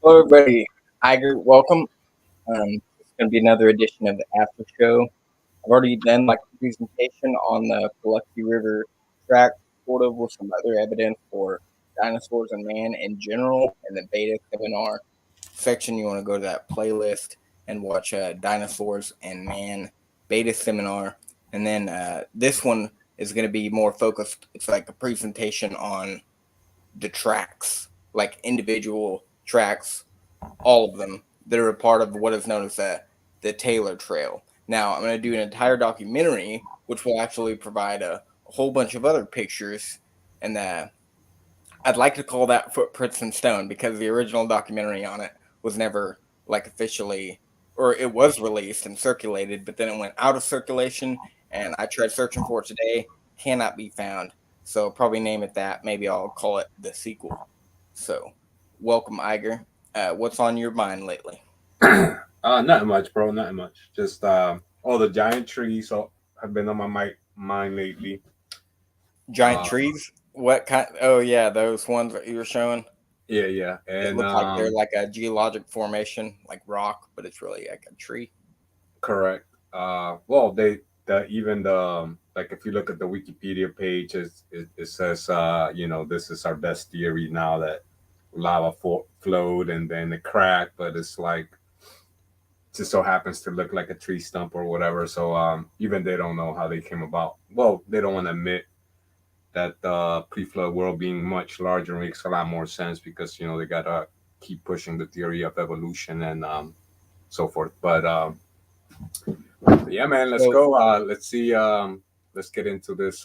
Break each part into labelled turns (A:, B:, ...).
A: Hello, everybody. Iger, welcome. It's going to be another edition of the Aftershow. I've already done like a presentation on the Biloxi River track, sort of with some other evidence for dinosaurs and man in general. In the beta seminar section, you want to go to that playlist and watch Dinosaurs and Man beta seminar. And then this one is going to be more focused. It's like a presentation on the tracks, like individual tracks, all of them that are a part of what is known as the Taylor Trail. Now, I'm going to do an entire documentary, which will actually provide a whole bunch of other pictures, and I'd like to call that Footprints in Stone because the original documentary on it was never like officially, or it was released and circulated, but then it went out of circulation, and I tried searching for it today, cannot be found. So I'll probably name it that. Maybe I'll call it the sequel. So, welcome, Iger. What's on your mind lately?
B: Not much, bro. Not much. Just all the giant trees have been on my mind lately.
A: Giant
B: Uh,
A: trees? What kind? Oh yeah, those ones that you were showing.
B: yeah, yeah,
A: It
B: and
A: looks like they're like a geologic formation, like rock, but it's really like a tree.
B: correct. Well, even the like if you look at the Wikipedia page, it says this is our best theory now that flowed and then it cracked, but it's like just so happens to look like a tree stump or whatever. So even they don't know how they came about. Well, they don't want to admit that the pre-flood world being much larger makes a lot more sense because they gotta keep pushing the theory of evolution and so forth. But yeah, man, let's
A: So
B: go. Let's see. Let's get into this.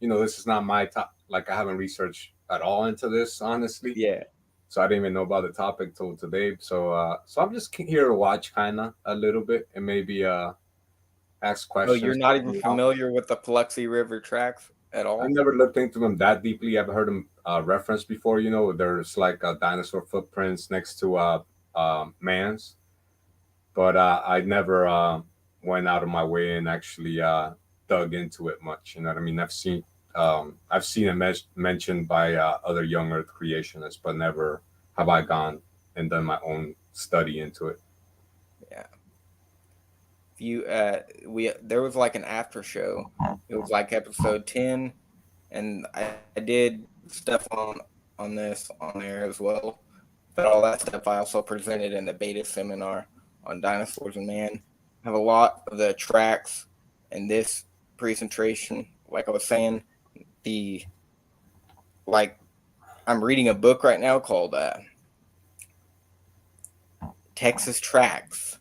B: This is not my top. Like I haven't researched at all into this honestly,
A: yeah.
B: so I didn't even know about the topic till today. So I'm just here to watch kind of a little bit and maybe ask
A: Oh, you're
B: questions.
A: not even familiar with the Biloxi River tracks? at
B: I
A: all?
B: never looked into them that deeply. I've heard them referenced before. You know, there's like dinosaur footprints next to man's, but I never went out of my way and actually dug into it much. You know what I mean? I've seen it mentioned by other young Earth creationists, but never have I gone and done my own study into it.
A: Yeah. If you we there was like an after show. It was like episode 10, and I did stuff on this on there as well. But all that stuff I also presented in the beta seminar on dinosaurs and man. I have a lot of the tracks in this presentation. Like I was saying, the like I'm reading a book right now called Texas Tracks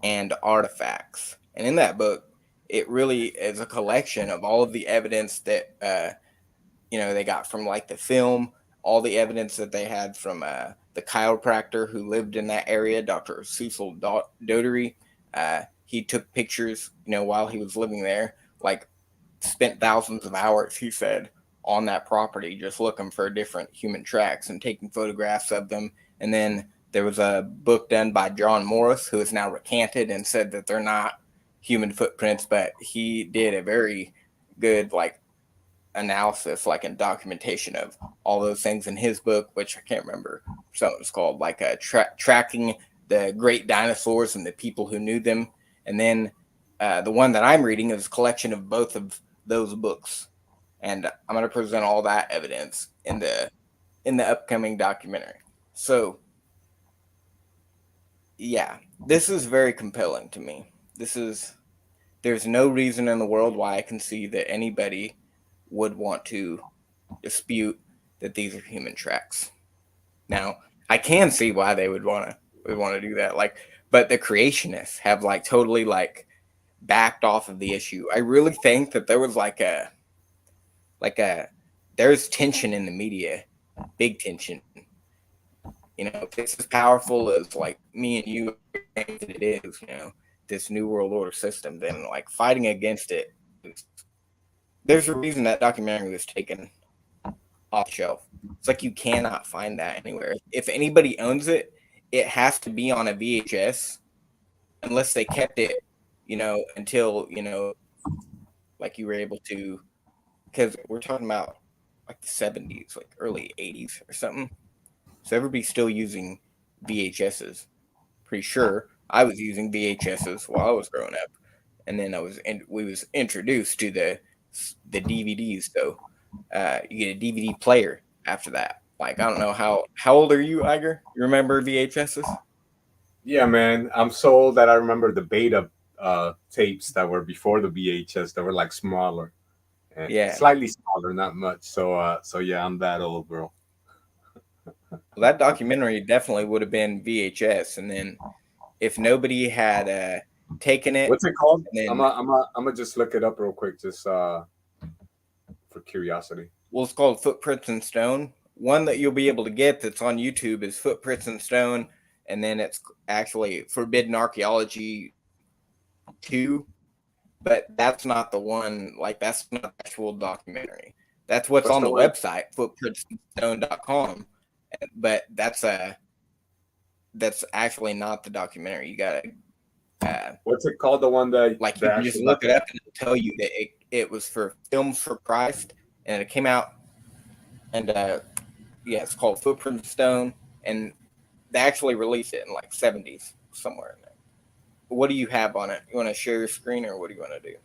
A: and Artifacts, and in that book, it really is a collection of all of the evidence that they got from like the film, all the evidence that they had from the chiropractor who lived in that area, Dr. Cecil Dotery. He took pictures, while he was living there, like spent thousands of hours, he said, on that property just looking for different human tracks and taking photographs of them. And then there was a book done by John Morris, who is now recanted and said that they're not human footprints, but he did a very good analysis, like and documentation of all those things in his book, which I can't remember. So it's called like tracking the great dinosaurs and the people who knew them. And then the one that I'm reading is a collection of both of those books, and I'm going to present all that evidence in the upcoming documentary. So yeah, this is very compelling to me. There's no reason in the world why I can see that anybody would want to dispute that these are human tracks. Now, I can see why they would want to do that. But the creationists have totally backed off of the issue. I really think that there was like a there's tension in the media, big tension. If it's as powerful as me and you think that it is, this new world order system, then fighting against it is, there's a reason that documentary was taken off the shelf. It's like you cannot find that anywhere. If anybody owns it, it has to be on a VHS unless they kept it, until you were able to, because we're talking about like the 70s, like early 80s or something. So everybody's still using VHSs. Pretty sure I was using VHSs while I was growing up, and then we was introduced to the DVDs. So you get a DVD player after that. I don't know how old are you, Iger? You remember VHSs?
B: Yeah, man. I'm so old that I remember the beta tapes that were before the VHS that were like smaller,
A: Yeah.
B: slightly smaller, not much. So yeah, I'm that old, bro.
A: Well, that documentary definitely would have been VHS, and then if nobody had taken it,
B: What's it called?
A: and then
B: I'm gonna just look it up real quick, just for curiosity.
A: well, it's called Footprints in Stone. One that you'll be able to get that's on YouTube is Footprints in Stone, and then it's actually Forbidden Archaeology 2, but that's not the one. That's not the actual documentary. That's what's
B: What's
A: on
B: the
A: the
B: one?
A: website, footprintsandstone.com. But that's actually not the documentary. You gotta
B: What's it called? The one that
A: you
B: the
A: can just
B: actual
A: look it up and it'll tell you that it was for Films for Christ, and it came out, and yeah, it's called Footprint Stone, and they actually released it in '70s somewhere in there. What do you have on it? You want to share your screen, or what do you want to do?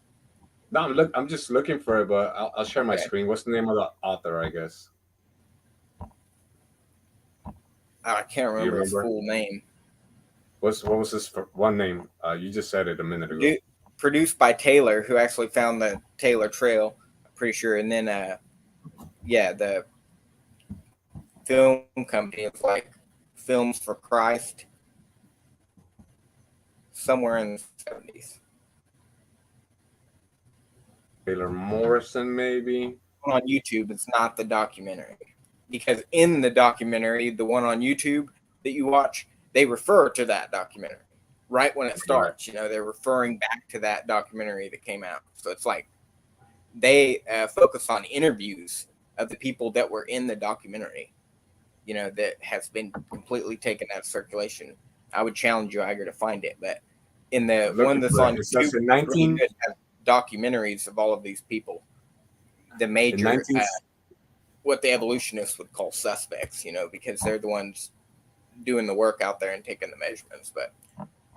B: No, I'm just looking for it, but I'll share my
A: Okay,
B: screen. What's the name of the author? I guess.
A: I can't
B: Do you
A: remember his
B: remember?
A: full name.
B: What was his one name? You just said it a minute ago.
A: Produ- Produced by Taylor, who actually found the Taylor Trail. I'm pretty sure, and then yeah, the film company is Films for Christ, somewhere in the '70s.
B: Taylor Morrison, maybe.
A: On YouTube, it's not the documentary, because in the documentary, the one on YouTube that you watch, they refer to that documentary right when it
B: Right.
A: starts. They're referring back to that documentary that came out. So it's they focus on interviews of the people that were in the documentary, that has been completely taken out of circulation. I would challenge you, Iger, to find it. But in the
B: I'm
A: one
B: looking
A: that's
B: for
A: on
B: it. It
A: YouTube,
B: says in
A: it's really
B: 19
A: good to have documentaries of all of these people, the
B: in
A: major,
B: 19
A: what the evolutionists would call suspects, because they're the ones doing the work out there and taking the measurements. But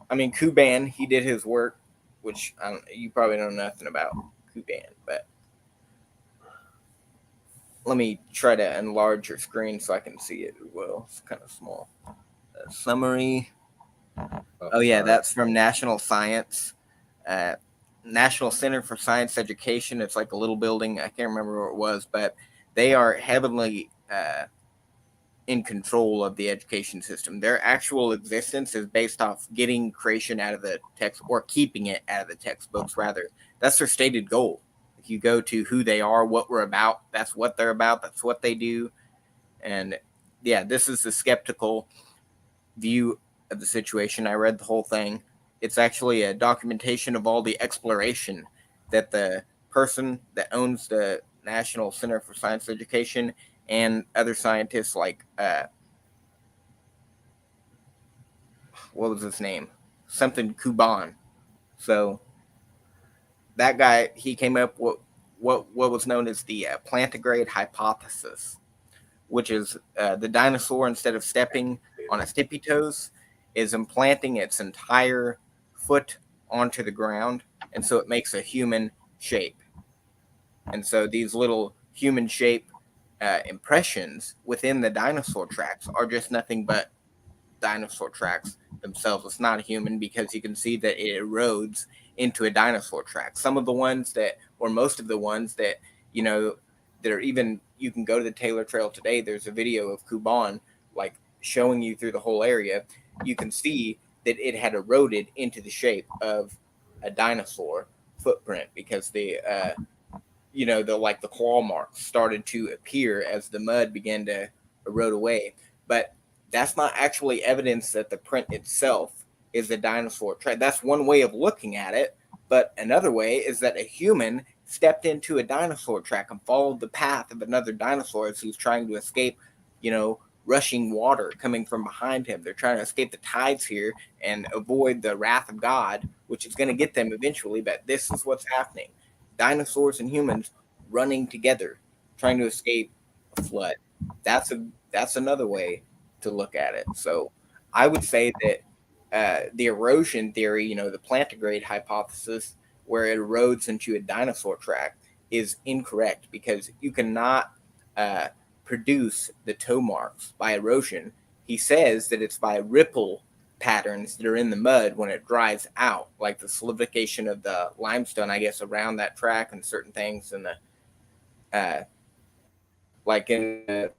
A: I mean, Kuban, he did his work, which you probably know nothing about Kuban, but let me try to enlarge your screen so I can see it as well. It's kind of small. Summary.
B: oh,
A: Oh yeah,
B: sorry.
A: that's from National Science, uh, National Center for Science Education. It's like a little building. I can't remember where it was, but they are heavily in control of the education system. Their actual existence is based off getting creation out of the text or keeping it out of the textbooks. Rather, that's their stated goal. If you go to who they are, what we're about, that's what they're about. That's what they do. And yeah, this is the skeptical view of the situation. I read the whole thing. It's actually a documentation of all the exploration that the person that owns the National Center for Science Education and other scientists like what was his name? Something Kuban. So that guy, he came up with what was known as the plantigrade hypothesis, which is the dinosaur, instead of stepping on its tippy toes, is implanting its entire foot onto the ground, and so it makes a human shape. And so these little human shape impressions within the dinosaur tracks are just nothing but dinosaur tracks themselves. It's not a human because you can see that it erodes into a dinosaur track. Some of the ones that, or most of the ones that, you know, that are even, you can go to the Taylor Trail today. There's a video of Kuban, like showing you through the whole area. You can see that it had eroded into the shape of a dinosaur footprint because the like the claw marks started to appear as the mud began to erode away. But that's not actually evidence that the print itself is a dinosaur track. That's one way of looking at it. But another way is that a human stepped into a dinosaur track and followed the path of another dinosaur as he was trying to escape, rushing water coming from behind him. They're trying to escape the tides here and avoid the wrath of God, which is going to get them eventually. But this is what's happening: dinosaurs and humans running together, trying to escape a flood. That's another way to look at it. So I would say that the erosion theory, the plantigrade hypothesis, where it erodes into a dinosaur track, is incorrect because you cannot uh, produce the toe marks by erosion. He says that it's by ripple patterns that are in the mud when it dries out, like the solidification of the limestone, I guess, around that track and certain things, and the like in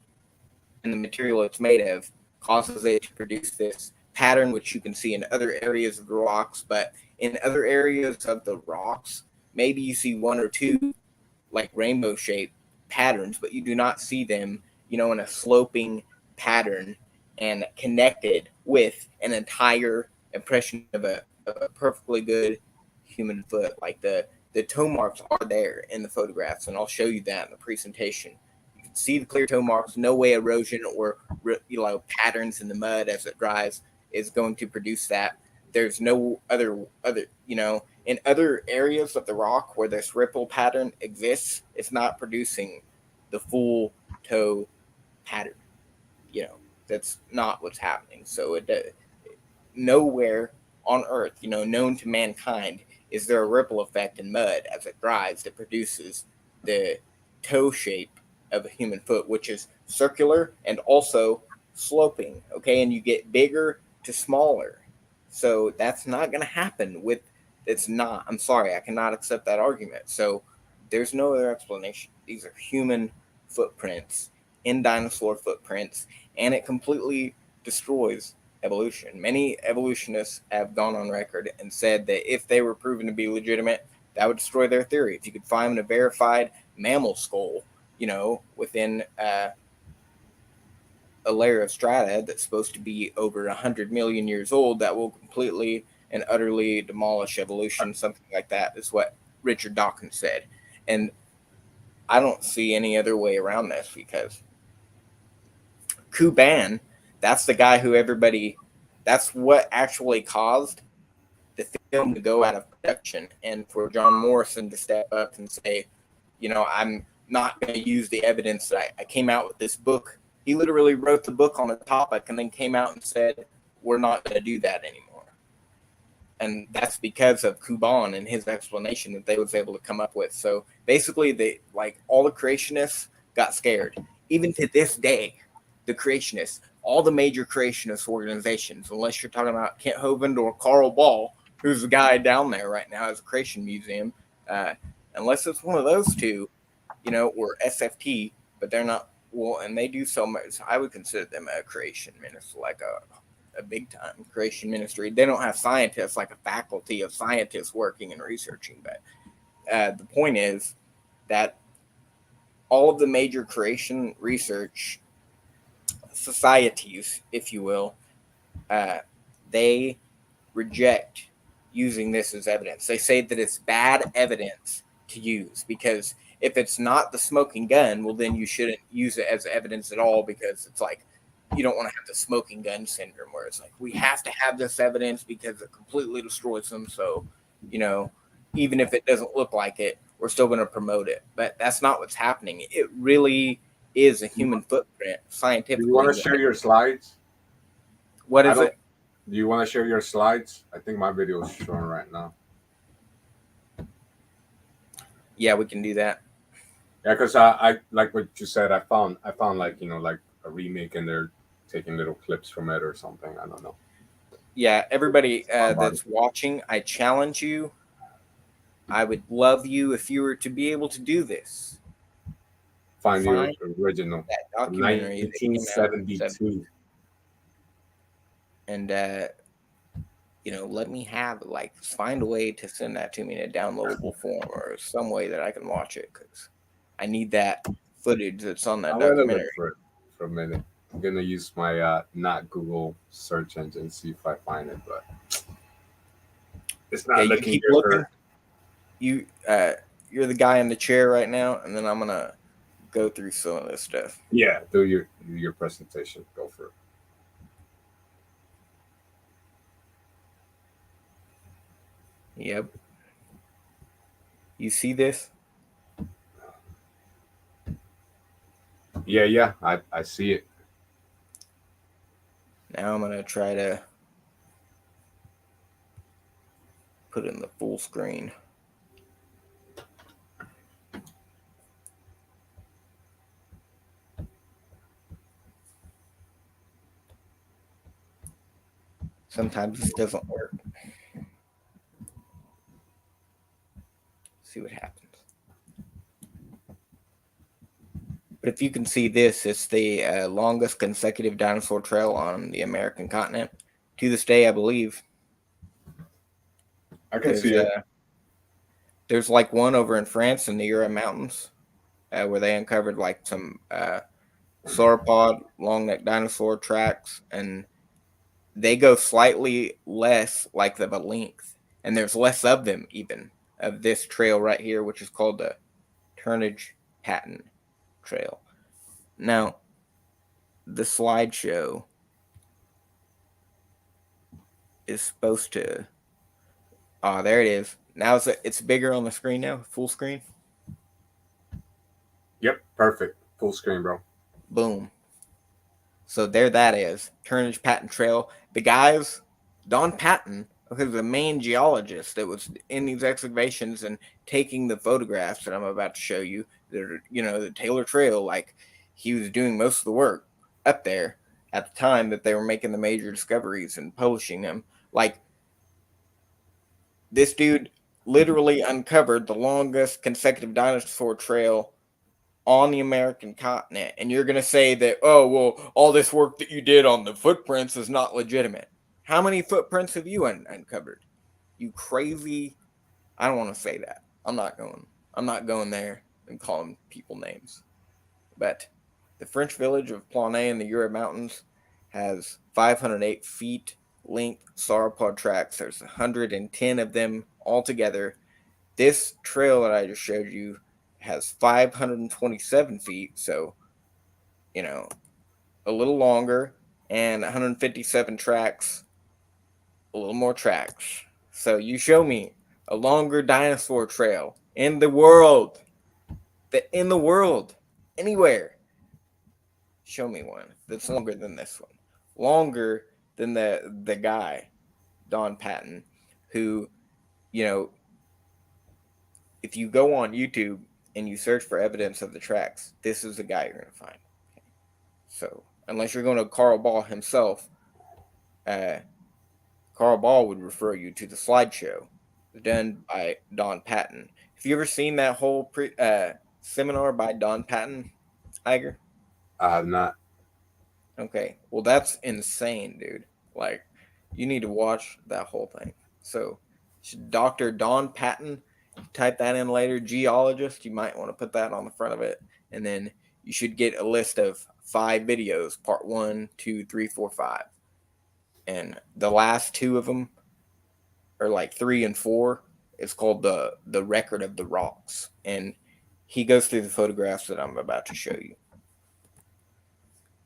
A: the material it's made of causes it to produce this pattern, which you can see in other areas of the rocks. But in other areas of the rocks, maybe you see one or two like rainbow shaped patterns, but you do not see them, in a sloping pattern and connected with an entire impression of a perfectly good human foot. Like the toe marks are there in the photographs, and I'll show you that in the presentation. You can see the clear toe marks. No way erosion or patterns in the mud as it dries is going to produce that. There's no other in other areas of the rock where this ripple pattern exists, it's not producing the full toe pattern. You know, that's not what's happening. So nowhere on Earth, known to mankind, is there a ripple effect in mud as it dries that produces the toe shape of a human foot, which is circular and also sloping. Okay, and you get bigger to smaller. So that's not going to happen with. It's not. I'm sorry, I cannot accept that argument. So there's no other explanation. These are human footprints in dinosaur footprints, and it completely destroys evolution. Many evolutionists have gone on record and said that if they were proven to be legitimate, that would destroy their theory. If you could find a verified mammal skull, within a layer of strata that's supposed to be over 100 million years old, that will completely and utterly demolish evolution. Something like that is what Richard Dawkins said. And I don't see any other way around this because Kuban, that's the guy who everybody, that's what actually caused the film to go out of production, and for John Morrison to step up and say, I'm not going to use the evidence that I came out with this book. He literally wrote the book on the topic and then came out and said, we're not going to do that anymore. And that's because of Kuban and his explanation that they was able to come up with. So basically, they like all the creationists got scared. Even to this day, the creationists, all the major creationist organizations, unless you're talking about Kent Hovind or Carl Ball, who's the guy down there right now as a creation museum, uh, unless it's one of those two, or SFT, but they're not. Well, and they do so much. I would consider them a creation ministry, like a big time creation ministry. They don't have scientists like a faculty of scientists working and researching, but the point is that all of the major creation research societies, if you will, uh, they reject using this as evidence. They say that it's bad evidence to use because if it's not the smoking gun, well, then you shouldn't use it as evidence at all because it's like you don't want to have the smoking gun syndrome where it's like we have to have this evidence because it completely destroys them. So, you know, even if it doesn't look like it, we're still going to promote it. But that's not what's happening. It really is a human footprint
B: Do you want
A: scientifically.
B: to share your slides?
A: What
B: I
A: is
B: don't.
A: it?
B: Do you want to share your slides? I think my video is showing right now.
A: Yeah, we can do that.
B: Yeah, because I like what you said. I found like like a remake and they're taking little clips from it or something. I don't know.
A: Yeah, everybody
B: About it.
A: that's watching, I challenge you. I would love you if you were to be able to do this.
B: Find the
A: Find
B: original
A: that
B: from
A: documentary that came out in the
B: 1972.
A: 70s and, let me have it. Like, find a way to send that to me in a downloadable form or some way that I can watch it because I need that footage that's on that
B: I'm gonna look
A: documentary.
B: for it for a minute. I'm gonna use my not Google search engine see if I find it, but it's
A: Yeah,
B: not
A: you
B: looking
A: keep
B: good.
A: looking. You, you're the guy in the chair right now, and then I'm gonna go through some of this stuff.
B: Yeah, do your presentation. Go for it.
A: Yep. You see this?
B: Yeah, yeah, I see it.
A: Now I'm gonna try to put in the full screen. Sometimes this doesn't work. See what happens. But if you can see this, it's the longest consecutive dinosaur trail on the American continent. To this day, I believe
B: I can
A: there's
B: see it.
A: uh, there's like one over in France in the Jura Mountains where they uncovered like some sauropod long neck dinosaur tracks, and they go slightly less like of a length, and there's less of them even of this trail right here, which is called the Turnage Patent Trail. Now, the slideshow is supposed to. Oh, there it is. Now it's bigger on the screen now, full screen.
B: Yep, perfect. Full screen, bro.
A: Boom. So there that is. Turnage Patent Trail. The guys, Don Patton, who's the main geologist that was in these excavations and taking the photographs that I'm about to show you, that are, the Taylor Trail, like he was doing most of the work up there at the time that they were making the major discoveries and publishing them. Like this dude literally uncovered the longest consecutive dinosaur trail on the American continent, and you're going to say that, oh, well, all this work that you did on the footprints is not legitimate. How many footprints have you uncovered? You crazy. I don't want to say that. I'm not going there and calling people names. But the French village of Planay in the Jura Mountains has 508 feet length sauropod tracks. There's 110 of them altogether. This trail that I just showed you has 527 feet, so you know, a little longer, and 157 tracks, a little more tracks. So you show me a longer dinosaur trail in the world, anywhere. Show me one that's longer than this one, longer than the guy Don Patton, who you know, if you go on YouTube and you search for evidence of the tracks, this is the guy you're gonna find. So unless you're going to Carl Ball himself, uh, Carl Ball would refer you to the slideshow done by Don Patton. Have you ever seen that whole seminar by Don Patton, Iger?
B: I have not.
A: Okay, well that's insane, dude. Like, you need to watch that whole thing. So, Dr. Don Patton, type that in later. Geologist, you might want to put that on the front of it, and then you should get a list of 5 videos: part one, two, three, four, five, and the last two of them are like three and four. It's called the record of the rocks, and he goes through the photographs that I'm about to show you.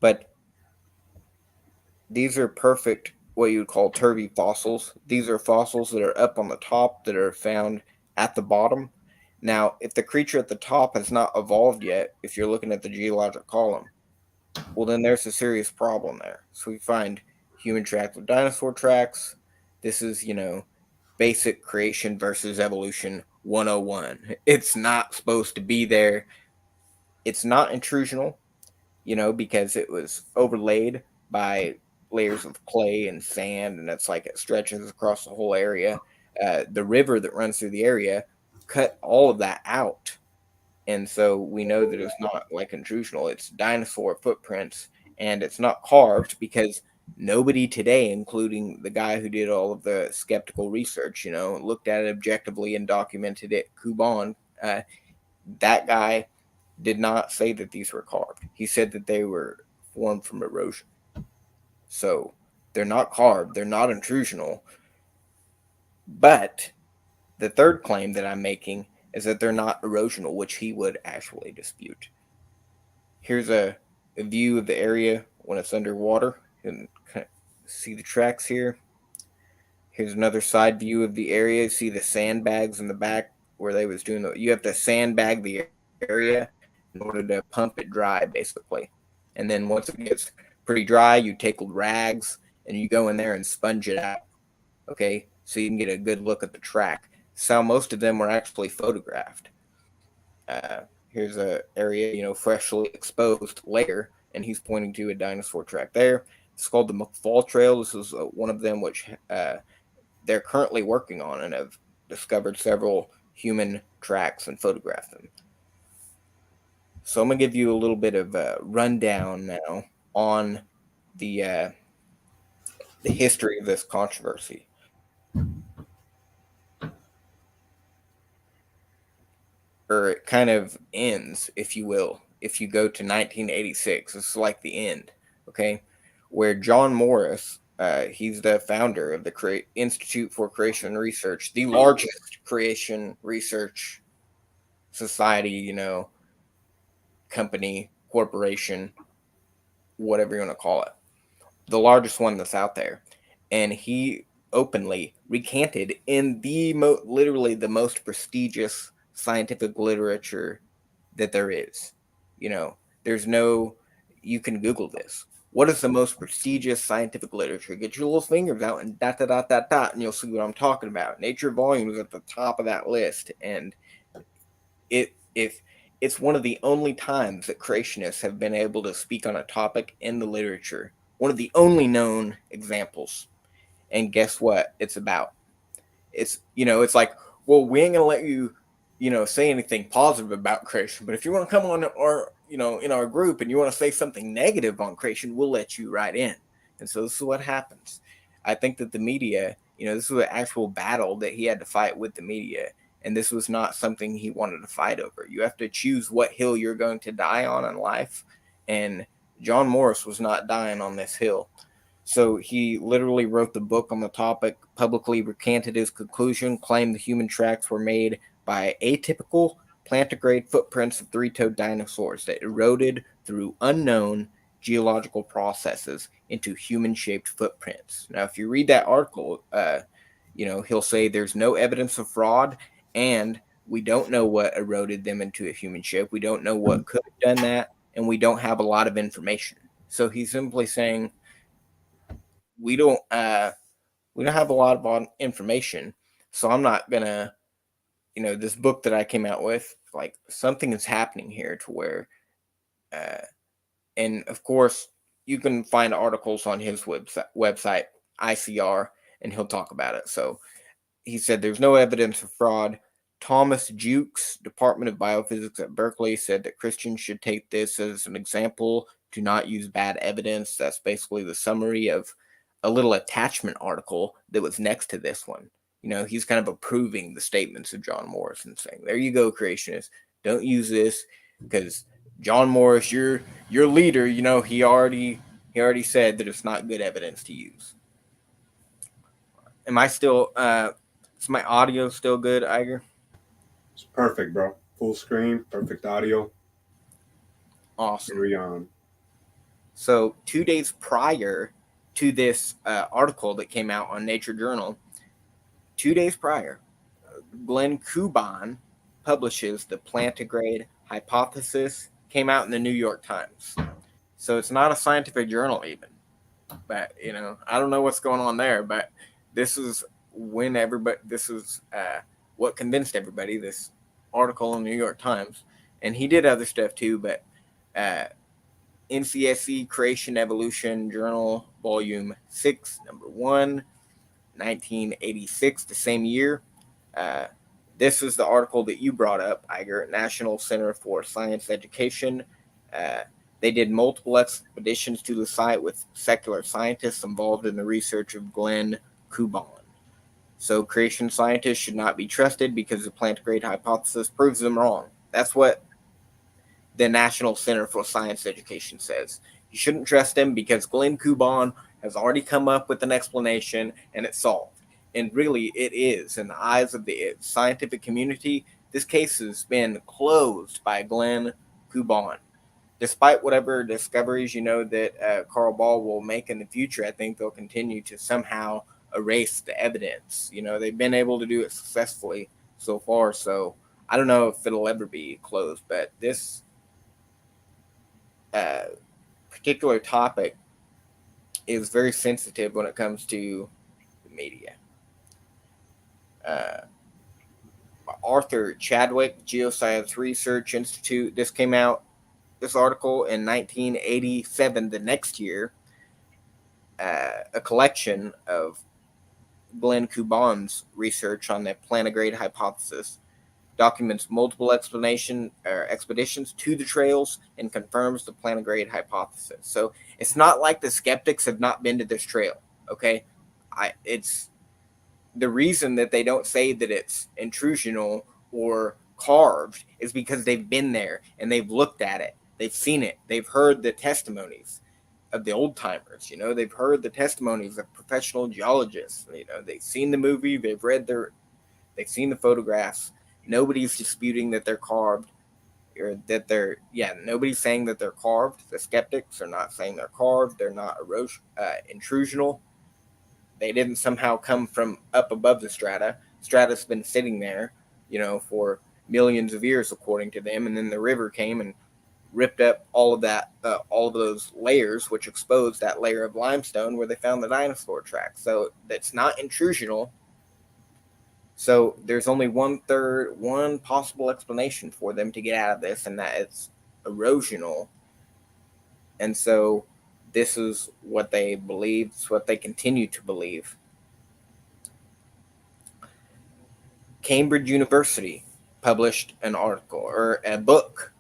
A: But these are perfect, what you would call turvy fossils. These are fossils that are up on the top that are found at the bottom. Now, if the creature at the top has not evolved yet, if you're looking at the geologic column, well, then there's a serious problem there. So we find human tracks with dinosaur tracks. This is, basic creation versus evolution 101. It's not supposed to be there. It's not intrusional, because it was overlaid by layers of clay and sand, and it's like it stretches across the whole area. The river that runs through the area cut all of that out, and so we know that it's not like intrusional. It's dinosaur footprints, and it's not carved because nobody today, including the guy who did all of the skeptical research, looked at it objectively and documented it. Kuban, that guy did not say that these were carved. He said that they were formed from erosion. So they're not carved, they're not intrusional. But the third claim that I'm making is that they're not erosional, which he would actually dispute. Here's a view of the area when it's underwater. You can kind of see the tracks here. Here's another side view of the area. See the sandbags in the back where they was doing the. You have to sandbag the area in order to pump it dry, basically. And then once it gets pretty dry, you take rags and you go in there and sponge it out. Okay, so you can get a good look at the track. So most of them were actually photographed. Here's a area, freshly exposed layer, and he's pointing to a dinosaur track there. It's called the McFall Trail. This is one of them which they're currently working on and have discovered several human tracks and photographed them. So I'm gonna give you a little bit of a rundown now on the uh, the history of this controversy. Or it kind of ends, if you will, if you go to 1986. It's like the end, okay? Where John Morris, he's the founder of the Institute for Creation Research, the largest creation research society, company, corporation, whatever you want to call it, the largest one that's out there. And he openly recanted in literally the most prestigious scientific literature that there is. There's no, you can Google this. What is the most prestigious scientific literature? Get your little fingers out and dot, dot, dot, dot, dot, and you'll see what I'm talking about. Nature Volume is at the top of that list. And if it's one of the only times that creationists have been able to speak on a topic in the literature, one of the only known examples. And guess what? It's about. It's like, well, we ain't gonna let you, say anything positive about creation, but if you want to come on our, in our group and you want to say something negative on creation, we'll let you right in. And so this is what happens. I think that the media, this was an actual battle that he had to fight with the media, and this was not something he wanted to fight over. You have to choose what hill you're going to die on in life, and John Morris was not dying on this hill. So he literally wrote the book on the topic, publicly recanted his conclusion, claimed the human tracks were made by atypical plantigrade footprints of three-toed dinosaurs that eroded through unknown geological processes into human-shaped footprints. Now, if you read that article, he'll say there's no evidence of fraud, and we don't know what eroded them into a human shape. We don't know what could have done that, and we don't have a lot of information. So he's simply saying we don't uh, we don't have a lot of information. So I'm not gonna, this book that I came out with, like something is happening here to where, uh, and of course you can find articles on his website ICR, and he'll talk about it. So he said there's no evidence of fraud. Thomas Jukes, Department of Biophysics at Berkeley, said that Christians should take this as an example to not use bad evidence. That's basically the summary of a little attachment article that was next to this one. He's kind of approving the statements of John Morris and saying, "There you go, creationists. Don't use this because John Morris, your leader. He already said that it's not good evidence to use." Am I still? Is my audio still good, Iger?
B: It's perfect, bro. Full screen, perfect audio.
A: Awesome.
B: Carry on.
A: So 2 days prior to this article that came out on Nature Journal, 2 days prior, Glen publishes the plantigrade hypothesis. Came out in the New York Times. So it's not a scientific journal even. But I don't know what's going on there. But this is what convinced everybody. This article in the New York Times, and he did other stuff too. But uh, NCSC Creation Evolution Journal, Volume 6, Number 1, 1986, the same year. Uh, this is the article that you brought up, Iger, National Center for Science Education. Uh, they did multiple expeditions to the site with secular scientists involved in the research of Glen Kuban. So creation scientists should not be trusted because the plantigrade hypothesis proves them wrong. That's what the National Center for Science Education says. You shouldn't trust him because Glen Kuban has already come up with an explanation and it's solved. And really, it is. In the eyes of the scientific community, this case has been closed by Glen Kuban. Despite whatever discoveries, that Carl Ball will make in the future, I think they'll continue to somehow erase the evidence. They've been able to do it successfully so far. So I don't know if it'll ever be closed, but this uh, particular topic is very sensitive when it comes to the media. Uh, Arthur Chadwick, Geoscience Research Institute. This article in 1987, the next year, a collection of Glen Kuban's research on the plantigrade hypothesis documents multiple expeditions to the trails and confirms the plantigrade hypothesis. So it's not like the skeptics have not been to this trail. Okay, it's the reason that they don't say that it's intrusional or carved is because they've been there and they've looked at it, they've seen it, they've heard the testimonies of the old timers. They've heard the testimonies of professional geologists. They've seen the movie, they've seen the photographs. Nobody's disputing that they're carved, or that nobody's saying that they're carved. The skeptics are not saying they're carved. They're not intrusional. They didn't somehow come from up above the strata. Strata's been sitting there, for millions of years, according to them, and then the river came and ripped up all of those layers, which exposed that layer of limestone where they found the dinosaur tracks. So that's not intrusional. So there's only one possible explanation for them to get out of this, and that it's erosional. And so this is what they believe. It's what they continue to believe. Cambridge University published an article or a book,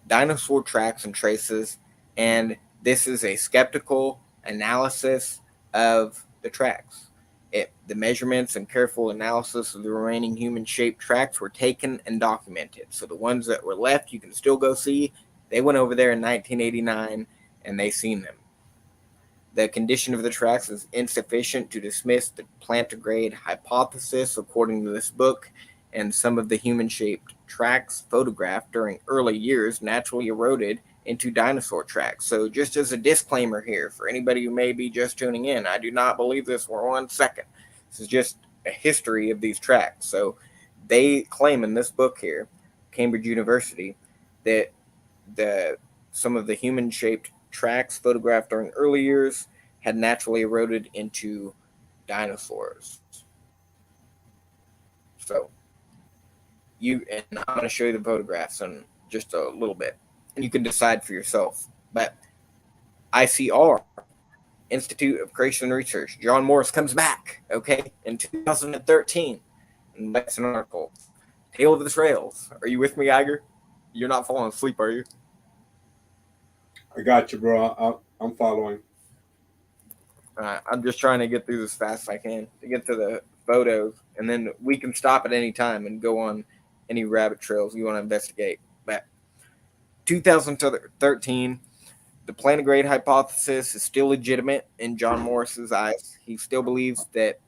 A: Dinosaur Tracks and Traces, and this is a skeptical analysis of the tracks. The measurements and careful analysis of the remaining human-shaped tracks were taken and documented. So the ones that were left, you can still go see. They went over there in 1989, and they seen them. The condition of the tracks is insufficient to dismiss the plantigrade hypothesis, according to this book, and some of the human-shaped tracks photographed during early years naturally eroded into dinosaur tracks. So, just as a disclaimer here for anybody who may be just tuning in, I do not believe this for 1 second. This is just a history of these tracks. So, they claim in this book here, Cambridge University, that the some of the human-shaped tracks photographed during early years had naturally eroded into dinosaurs. So I'm going to show you the photographs in just a little bit, and you can decide for yourself. But ICR, Institute of Creation Research, John Morris comes back, okay, in 2013, and writes an article, Tale of the Trails. Are you with me, Iger? You're not falling asleep, are you?
B: I got you, bro. I'm following.
A: I'm just trying to get through this as fast as I can to get to the photos, and then we can stop at any time and go on any rabbit trails you want to investigate. But 2013, the plantigrade hypothesis is still legitimate in John Morris's eyes. He still believes that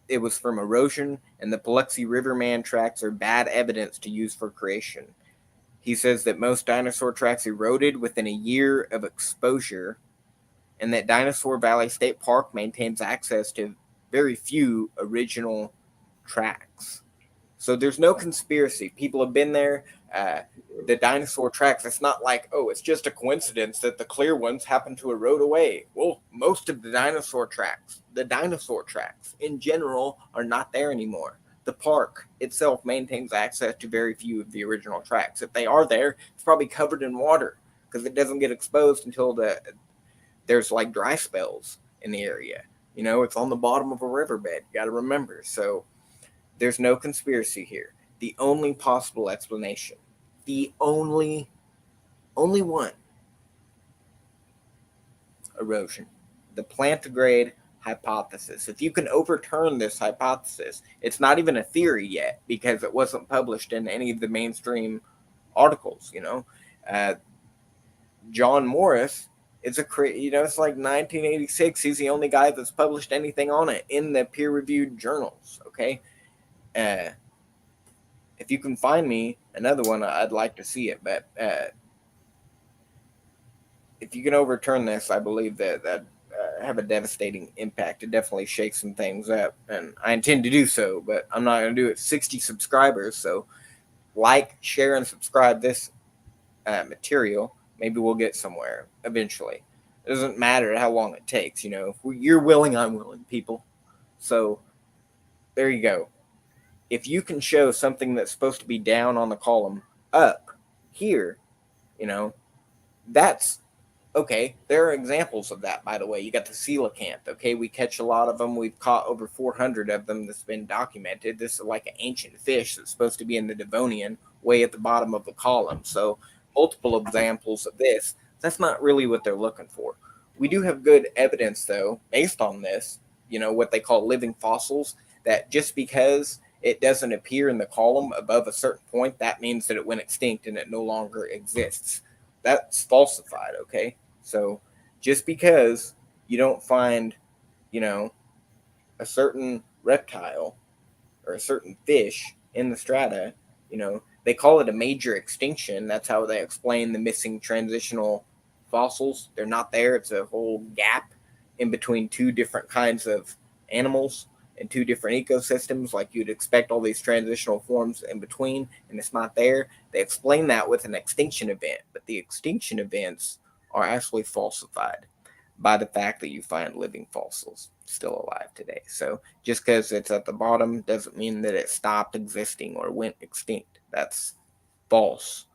A: it was from erosion, and the Paluxy River man tracks are bad evidence to use for creation. He says that most dinosaur tracks eroded within a year of exposure, and that Dinosaur Valley State Park maintains access to very few original tracks. So there's no conspiracy. People have been there. Uh, the dinosaur tracks, it's not like, oh, it's just a coincidence that the clear ones happen to erode away. Well, most of the dinosaur tracks in general, are not there anymore. The park itself maintains access to very few of the original tracks. If they are there, it's probably covered in water because it doesn't get exposed until there's like dry spells in the area. It's on the bottom of a riverbed. You got to remember. So there's no conspiracy here. The only possible explanation, the only one, erosion. The plantigrade hypothesis. If you can overturn this hypothesis, it's not even a theory yet because it wasn't published in any of the mainstream articles. Uh, John Morris it's like 1986. He's the only guy that's published anything on it in the peer-reviewed journals. Okay, uh, if you can find me another one, I'd like to see it. But if you can overturn this, I believe that have a devastating impact. It definitely shakes some things up, and I intend to do so. But I'm not going to do it 60 subscribers. So like, share, and subscribe this material. Maybe we'll get somewhere eventually. It doesn't matter how long it takes. If you're willing, I'm willing, people. So there you go. If you can show something that's supposed to be down on the column up here, you know, that's okay. There are examples of that, by the way. You got the coelacanth. Okay, we catch a lot of them. We've caught over 400 of them that's been documented. This is like an ancient fish that's supposed to be in the Devonian, way at the bottom of the column. So, multiple examples of this. That's not really what they're looking for. We do have good evidence, though, based on this, what they call living fossils, that just because it doesn't appear in the column above a certain point, that means that it went extinct and it no longer exists. That's falsified, okay? So just because you don't find, you know, a certain reptile or a certain fish in the strata, they call it a major extinction. That's how they explain the missing transitional fossils. They're not there. It's a whole gap in between two different kinds of animals and two different ecosystems. Like you'd expect all these transitional forms in between, and it's not there. They explain that with an extinction event, but the extinction events are actually falsified by the fact that you find living fossils still alive today. So just because it's at the bottom doesn't mean that it stopped existing or went extinct. That's false.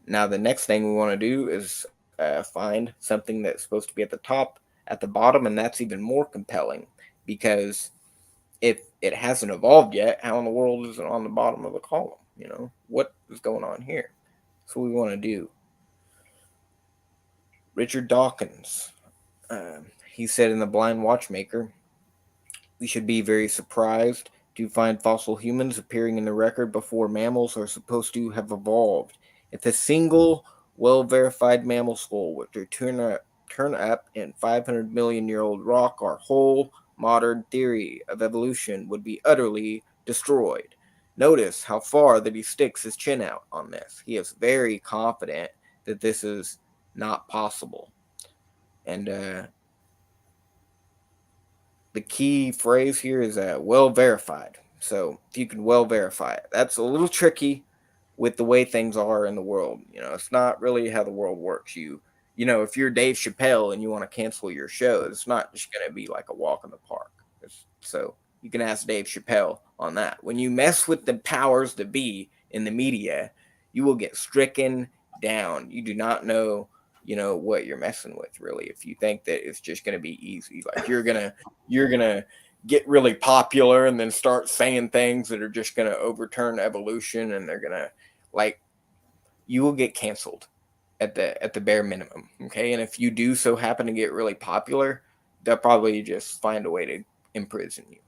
A: Now, the next thing we want to do is find something that's supposed to be at the top, at the bottom, and that's even more compelling because if it hasn't evolved yet, how in the world is it on the bottom of the column? What is going on here? That's what we want to do. Richard Dawkins, he said in The Blind Watchmaker, we should be very surprised to find fossil humans appearing in the record before mammals are supposed to have evolved. If a single well verified mammal skull were to turn up in 500 million year old rock, our whole modern theory of evolution would be utterly destroyed. Notice how far that he sticks his chin out on this. He is very confident that this is not possible. And the key phrase here is well verified. So if you can well verify it, that's a little tricky with the way things are in the world. It's not really how the world works. If you're Dave Chappelle and you want to cancel your show, it's not just going to be like a walk in the park. So you can ask Dave Chappelle on that. When you mess with the powers that be in the media, you will get stricken down. You do not know, what you're messing with really. If you think that it's just going to be easy, like you're gonna get really popular and then start saying things that are just going to overturn evolution, and they're gonna like you will get canceled at the bare minimum. Okay, and if you do so happen to get really popular, they'll probably just find a way to imprison you.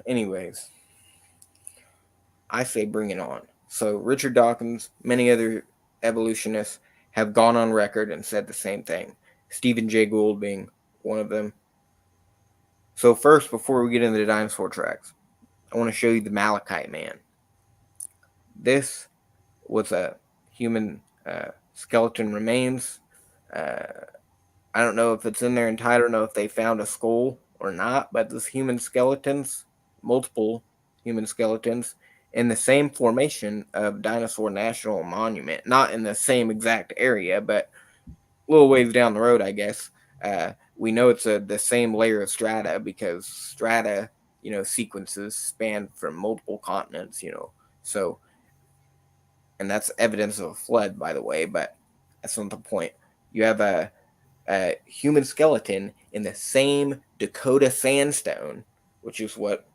A: Anyways, I say bring it on. So Richard Dawkins, many other evolutionists have gone on record and said the same thing. Stephen Jay Gould being one of them. So first, before we get into the dinosaur tracks, I want to show you the Malachite Man. This was a human skeleton remains. Uh, I don't know if it's in there entirely. I don't know if they found a skull or not, but this human skeletons, multiple human skeletons, in the same formation of Dinosaur National Monument, not in the same exact area, but a little ways down the road, I guess. We know it's the same layer of strata because strata, sequences span from multiple continents, so, and that's evidence of a flood, by the way, but that's not the point. You have a human skeleton in the same Dakota sandstone, which is what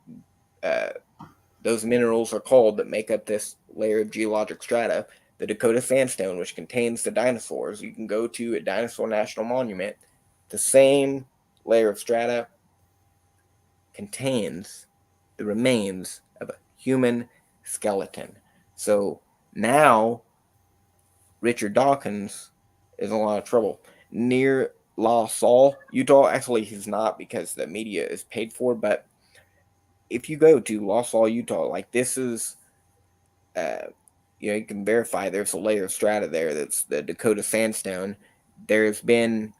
A: uh, those minerals are called that make up this layer of geologic strata. The Dakota sandstone, which contains the dinosaurs, you can go to a Dinosaur National Monument. The same layer of strata contains the remains of a human skeleton. So now Richard Dawkins is in a lot of trouble. Near La Salle, Utah, actually, he's not because the media is paid for, but if you go to La Salle, Utah, like this is, uh, you can verify there's a layer of strata there that's the Dakota sandstone. There's been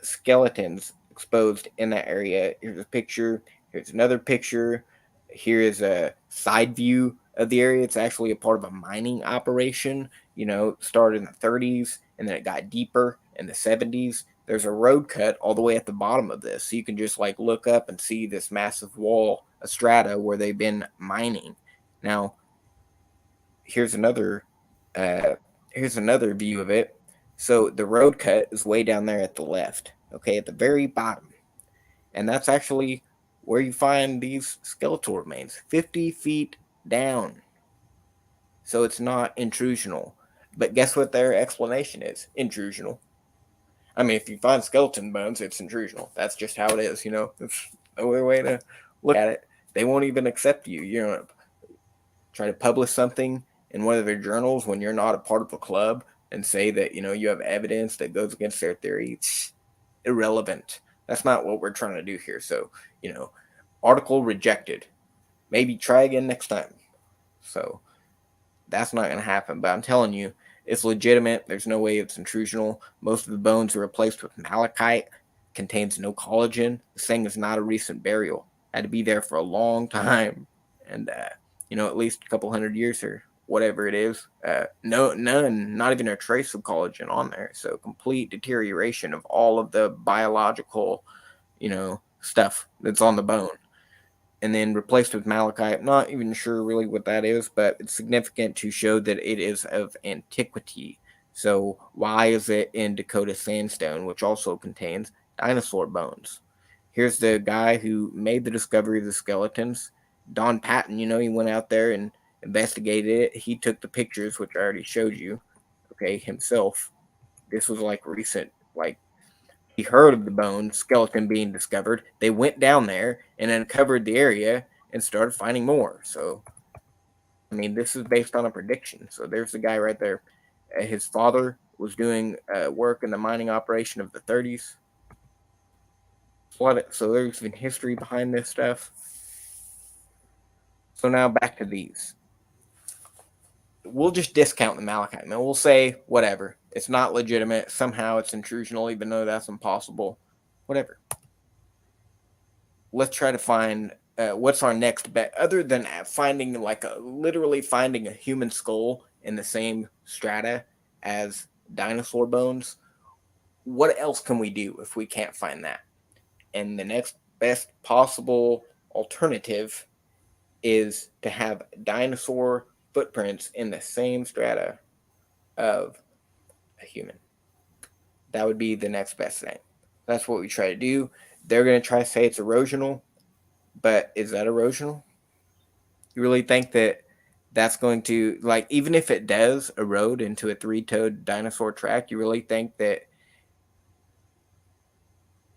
A: skeletons exposed in that area. Here's a picture. Here's another picture. Here is a side view of the area. It's actually a part of a mining operation. Started in the 30s and then it got deeper in the 70s. There's a road cut all the way at the bottom of this. So you can just like look up and see this massive wall of strata where they've been mining. Now, here's another uh, here's another view of it. So the road cut is way down there at the left, okay, at the very bottom, and that's actually where you find these skeletal remains, 50 feet down. So it's not intrusional. But guess what their explanation is? Intrusional. I mean, if you find skeleton bones, it's intrusional. That's just how it is. It's no other way to look at it. They won't even accept you. Try to publish something in one of their journals when you're not a part of a club and say that you have evidence that goes against their theory. It's irrelevant. That's not what we're trying to do here. So article rejected. Maybe try again next time. So that's not going to happen. But I'm telling you, it's legitimate. There's no way it's intrusional. Most of the bones are replaced with malachite. Contains no collagen. This thing is not a recent burial. Had to be there for a long time, and at least a couple hundred years or whatever it is. No, none, not even a trace of collagen on there. So complete deterioration of all of the biological, stuff that's on the bone, and then replaced with malachite. I'm not even sure really what that is, but it's significant to show that it is of antiquity. So why is it in Dakota sandstone, which also contains dinosaur bones? Here's the guy who made the discovery of the skeletons, Don Patton. He went out there and investigated it. He took the pictures, which I already showed you, okay, himself. This was like recent, like he heard of the bone skeleton being discovered. They went down there and uncovered the area and started finding more. So, I mean, this is based on a prediction. So there's the guy right there. His father was doing work in the mining operation of the 30s. So there's been history behind this stuff. So now back to these. We'll just discount the malachite, and we'll say whatever. It's not legitimate. Somehow it's intrusional, even though that's impossible. Whatever. Let's try to find what's our next bet, other than finding literally finding a human skull in the same strata as dinosaur bones. What else can we do if we can't find that? And the next best possible alternative is to have dinosaur footprints in the same strata of a human. That would be the next best thing. That's what we try to do. They're going to try to say it's erosional, but is that erosional? You really think that that's going to, like, even if it does erode into a three-toed dinosaur track, you really think that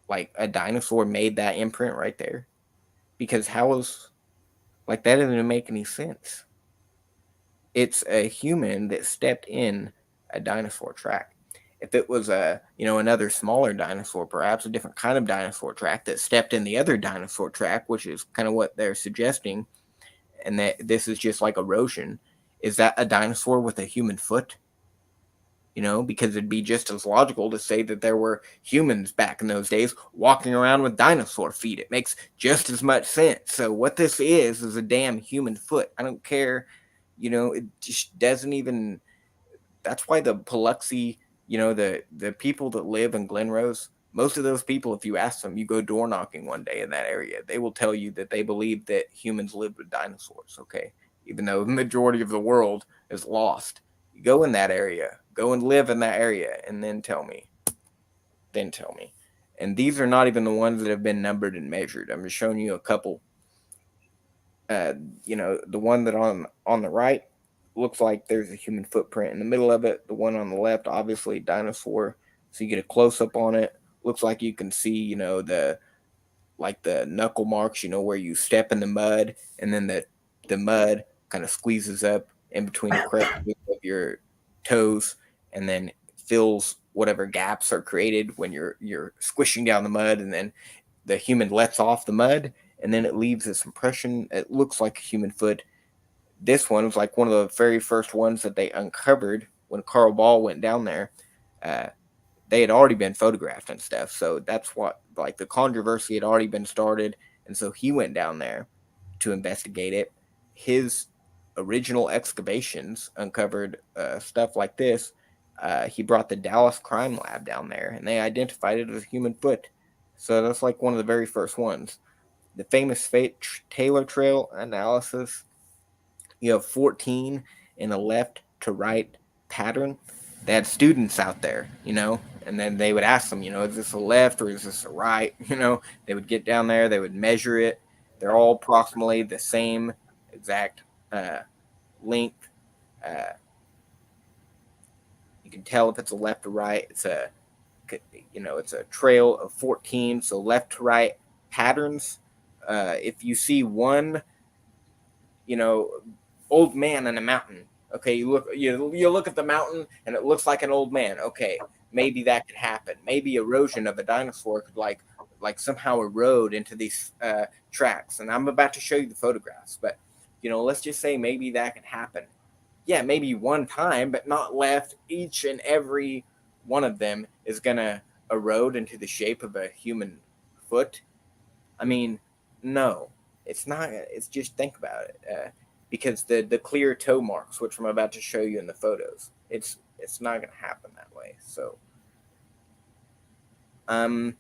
A: like a dinosaur made that imprint right there? Because how is, like, that doesn't make any sense. It's a human that stepped in a dinosaur track. If it was another smaller dinosaur, perhaps a different kind of dinosaur track that stepped in the other dinosaur track, which is kind of what they're suggesting, and that this is just like erosion, is that a dinosaur with a human foot? Because it'd be just as logical to say that there were humans back in those days walking around with dinosaur feet. It makes just as much sense. So what this is a damn human foot. I don't care. It just doesn't even. That's why the Paluxy, the people that live in Glen Rose, most of those people, if you ask them, you go door knocking one day in that area, they will tell you that they believe that humans lived with dinosaurs. Okay, even though the majority of the world is lost, you go in that area, go and live in that area, and then tell me. Then tell me. And these are not even the ones that have been numbered and measured. I'm just showing you a couple. uh, the one that on the right looks like there's a human footprint in the middle of it. The one on the left, obviously dinosaur. So you get a close up on it. Looks like you can see, the knuckle marks, where you step in the mud, and then the mud kind of squeezes up in between the crevices of your toes, and then fills whatever gaps are created when you're squishing down the mud, and then the human lets off the mud, and then it leaves this impression. It looks like a human foot. This one was like one of the very first ones that they uncovered when Carl Ball went down there. Uh, they had already been photographed and stuff, so that's what, like, the controversy had already been started, and so he went down there to investigate it. His original excavations uncovered stuff like this. He brought the Dallas Crime Lab down there, and they identified it as a human foot. So that's like one of the very first ones. The famous Taylor Trail analysis, you have 14 in a left to right pattern. They had students out there, and then they would ask them, is this a left or is this a right? They would get down there, they would measure it. They're all approximately the same exact uh, length. Uh, you can tell if it's a left or right. It's a trail of 14, so left to right patterns. If you see one, you know, old man in a mountain. Okay, you look at the mountain and it looks like an old man. Okay, maybe that could happen. Maybe erosion of a dinosaur could like somehow erode into these tracks. And I'm about to show you the photographs, but let's just say maybe that could happen. Yeah, maybe one time, but not left. Each and every one of them is gonna erode into the shape of a human foot. I mean, no, it's not. It's just, think about it, because the clear toe marks, which I'm about to show you in the photos, it's not going to happen that way. So, um,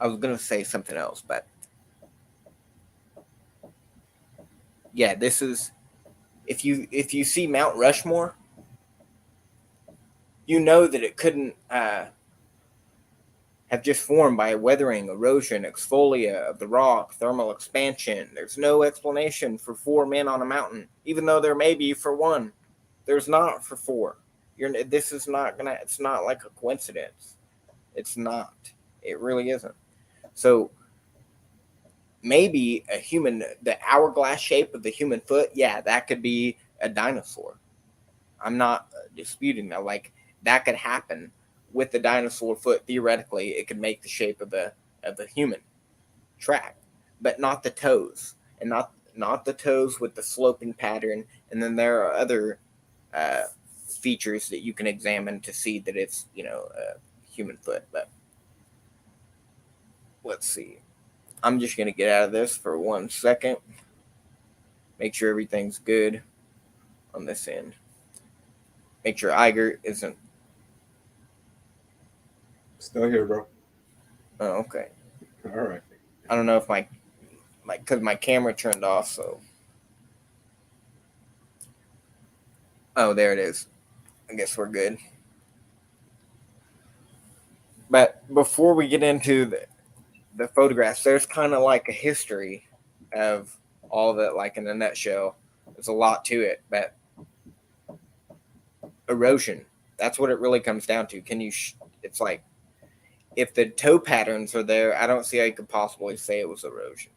A: I was going to say something else, but yeah, this is, if you see Mount Rushmore, you know that it couldn't have just formed by weathering, erosion, exfolia of the rock, thermal expansion. There's no explanation for four men on a mountain, even though there may be for one. There's not for four. This is not gonna. It's not like a coincidence. It's not. It really isn't. So maybe a human, the hourglass shape of the human foot, yeah, that could be a dinosaur. I'm not disputing that. Like, that could happen with the dinosaur foot. Theoretically, it could make the shape of a human track, but not the toes. and not the toes with the sloping pattern. And then there are other uh, features that you can examine to see that it's a human foot. But let's see. I'm just gonna get out of this for 1 second. Make sure everything's good on this end. Make sure Iger isn't.
B: Still here, bro.
A: Oh, okay.
B: All right.
A: I don't know if because my camera turned off. So oh, there it is. I guess we're good. But before we get into the photographs, there's kind of like a history of all of it, like in a nutshell. There's a lot to it, but erosion, that's what it really comes down to. It's like, if the toe patterns are there, I don't see how you could possibly say it was erosion.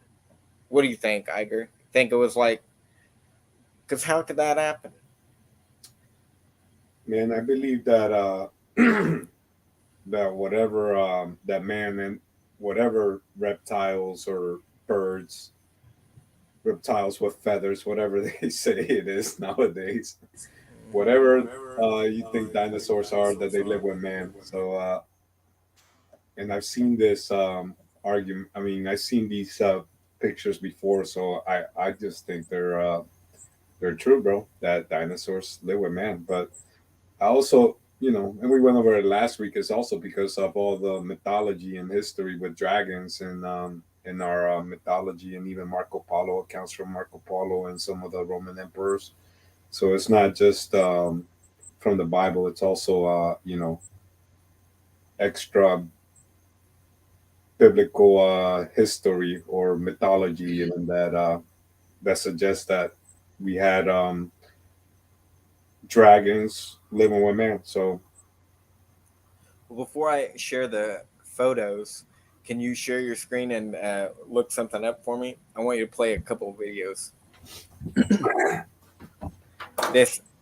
A: What do you think, Iger? Think it was like, because how could that happen?
B: Man, I believe that that whatever that man and whatever reptiles or birds, reptiles with feathers, whatever they say it is nowadays, whatever you think dinosaurs are, that they live with man. So and I've seen this argument. I mean, I've seen these pictures before, so I just think they're true, bro. That dinosaurs live with man. But I also, and we went over it last week, is also because of all the mythology and history with dragons and in our mythology, and even Marco Polo accounts from Marco Polo and some of the Roman emperors. So it's not just from the Bible; it's also extra biblical history or mythology, even that suggests that we had dragons living with man. So
A: Well, before I share the photos, can you share your screen and look something up for me? I want you to play a couple of videos.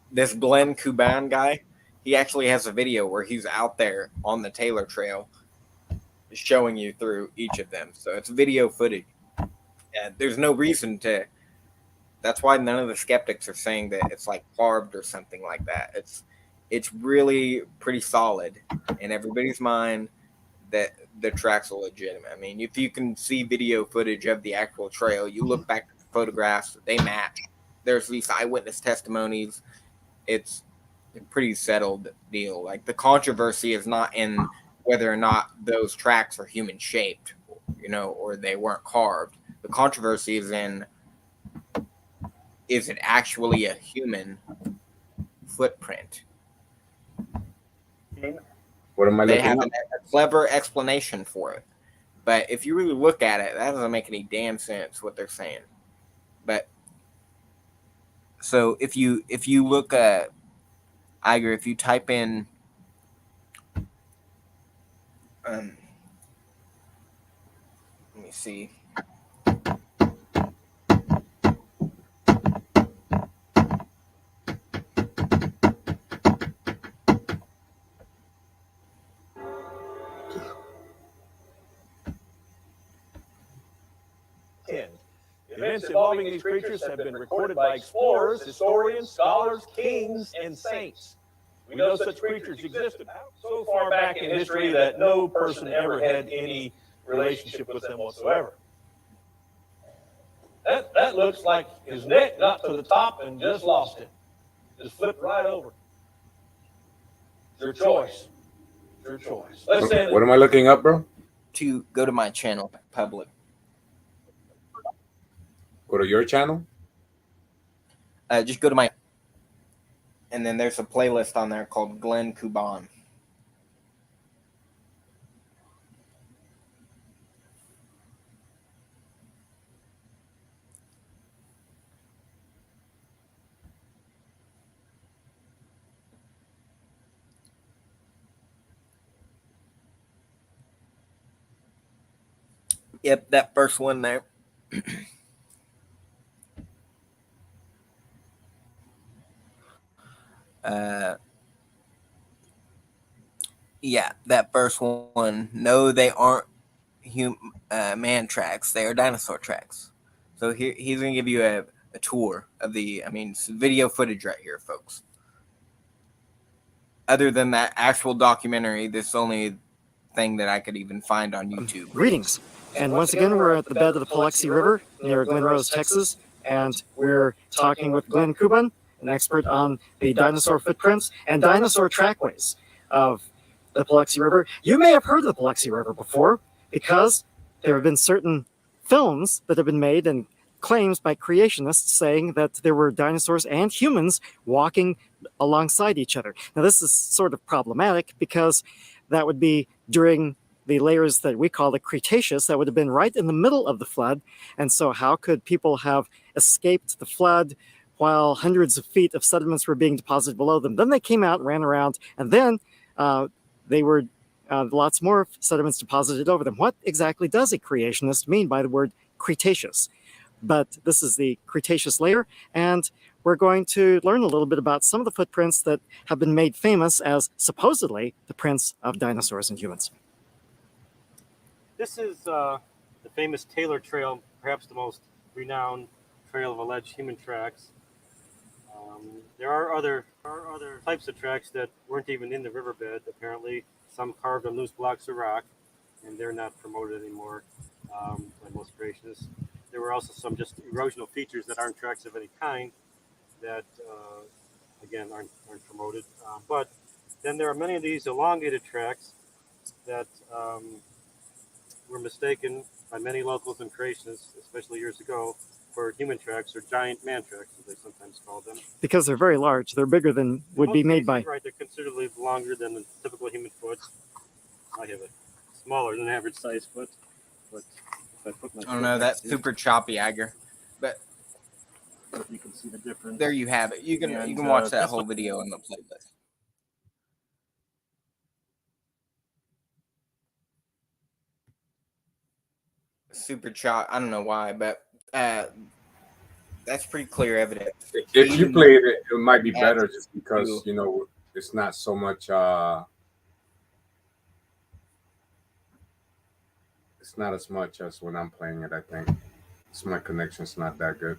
A: This Glen Kuban guy, he actually has a video where he's out there on the Taylor Trail, showing you through each of them. So it's video footage. And there's no reason to. That's why none of the skeptics are saying that it's like carved or something like that. It's really pretty solid in everybody's mind that the tracks are legitimate. I mean, if you can see video footage of the actual trail, you look back at the photographs, they match. There's these eyewitness testimonies. It's a pretty settled deal. Like, the controversy is not in whether or not those tracks are human shaped, or they weren't carved. The controversy is in, is it actually a human footprint?
B: what am I
A: They
B: looking
A: have
B: up?
A: a clever explanation for it. But if you really look at it, that doesn't make any damn sense what they're saying. But so if you look at Iger, if you type in um, let me see.
C: Events involving these creatures have been recorded by explorers, historians, scholars, kings, and saints. We know such creatures existed so far back in history that no person ever had any relationship with them whatsoever. That looks like his neck got to the top and just lost it. Just flipped right over. It's your choice. It's your choice. Let's say
B: What am I looking up, bro?
A: To go to my channel, public.
B: Go to your channel.
A: Just go to my, and then there's a playlist on there called Glen Kuban. Yep, that first one there. uh, yeah, that first one. No, they aren't man tracks. They are dinosaur tracks. So he's going to give you a tour of the, video footage right here, folks. Other than that actual documentary, this is the only thing that I could even find on YouTube.
D: Greetings. And once again, we're at the bed of the Paluxy River near Glen Rose, Texas, and we're talking with Glen Kuban, an expert on the dinosaur footprints and dinosaur trackways of the Paluxy River. You may have heard of the Paluxy River before because there have been certain films that have been made and claims by creationists saying that there were dinosaurs and humans walking alongside each other. Now, this is sort of problematic because that would be during the layers that we call the Cretaceous. That would have been right in the middle of the flood. And so how could people have escaped the flood while hundreds of feet of sediments were being deposited below them? Then they came out and ran around, and then they were lots more sediments deposited over them. What exactly does a creationist mean by the word Cretaceous? But this is the Cretaceous layer, and we're going to learn a little bit about some of the footprints that have been made famous as supposedly the prints of dinosaurs and humans.
E: This is the famous Taylor Trail, perhaps the most renowned trail of alleged human tracks. There are other types of tracks that weren't even in the riverbed, apparently. Some carved on loose blocks of rock, and they're not promoted anymore by most creationists. There were also some just erosional features that aren't tracks of any kind that, again, aren't promoted. But then there are many of these elongated tracks that were mistaken by many locals and creationists, especially years ago, for human tracks or giant man tracks, as they sometimes call them.
D: Because they're very large. They're bigger than would be made by...
E: Right, they're considerably longer than the typical human foot. I have a smaller than average size foot, but if I put my...
A: I don't know, that's super choppy, Agar. But
E: you can see the difference.
A: There you have it. You can watch that whole video in the playlist. Super chop. I don't know why, but that's pretty clear evidence.
B: If you played it, it might be better just because, you know, it's not so much it's not as much as when I'm playing it, I think. So my connection's not that good.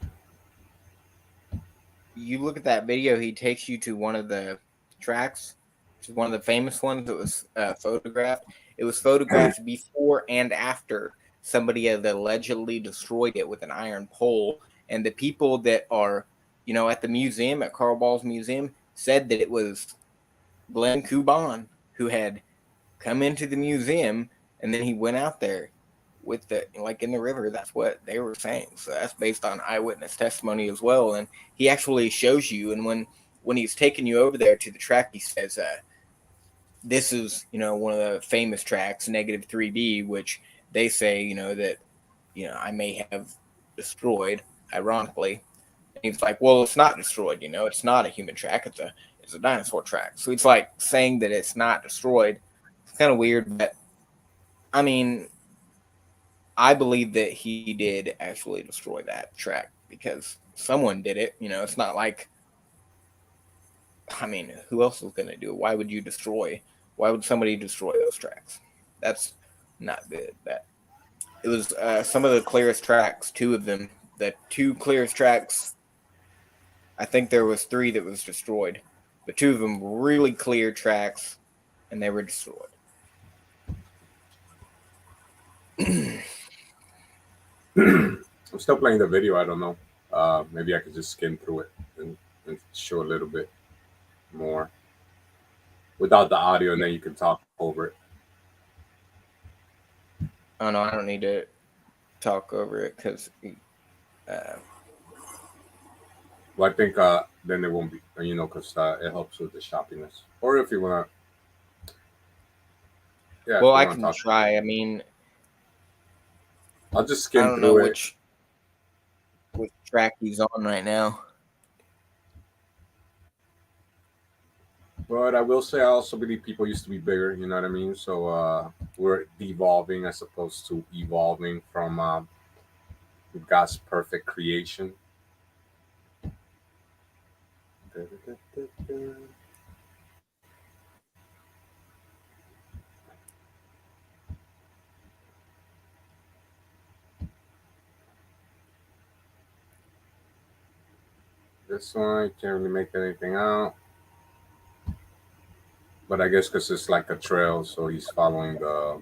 A: You look at that video, he takes you to one of the tracks, which is one of the famous ones that was photographed. It was photographed before and after somebody had allegedly destroyed it with an iron pole. And the people that are, you know, at the museum, at Carl Ball's museum, said that it was Glen Kuban who had come into the museum, and then he went out there with the, like, in the river. That's what they were saying. So that's based on eyewitness testimony as well. And he actually shows you, and when he's taking you over there to the track, he says, this is, you know, one of the famous tracks, negative 3B, which they say, you know, that, you know, I may have destroyed, ironically. And he's like, well, it's not destroyed, you know, it's not a human track, it's a dinosaur track. So it's like saying that it's not destroyed. It's kind of weird, but I mean, I believe that he did actually destroy that track because someone did it. You know, it's not like, I mean, who else was going to do it? Why would somebody destroy those tracks? That's not good. That it was some of the clearest tracks, two of them, the two clearest tracks. I think there was 3 that was destroyed, but 2 of them were really clear tracks, and they were destroyed.
B: I'm still playing the video. I don't know. Maybe I could just skim through it and show a little bit more without the audio, and then you can talk over it.
A: Oh no, I don't need to talk over it because.
B: Well, I think then it won't be, you know, because it helps with the shoppiness. Or if you want to. Yeah.
A: Well, I can try. I mean,
B: I'll just skim through it.
A: I don't know which track he's on right now.
B: But I will say I also believe people used to be bigger, you know what I mean? So we're devolving as opposed to evolving from God's perfect creation. This one can't really make anything out. But I guess because it's like a trail, so he's following the.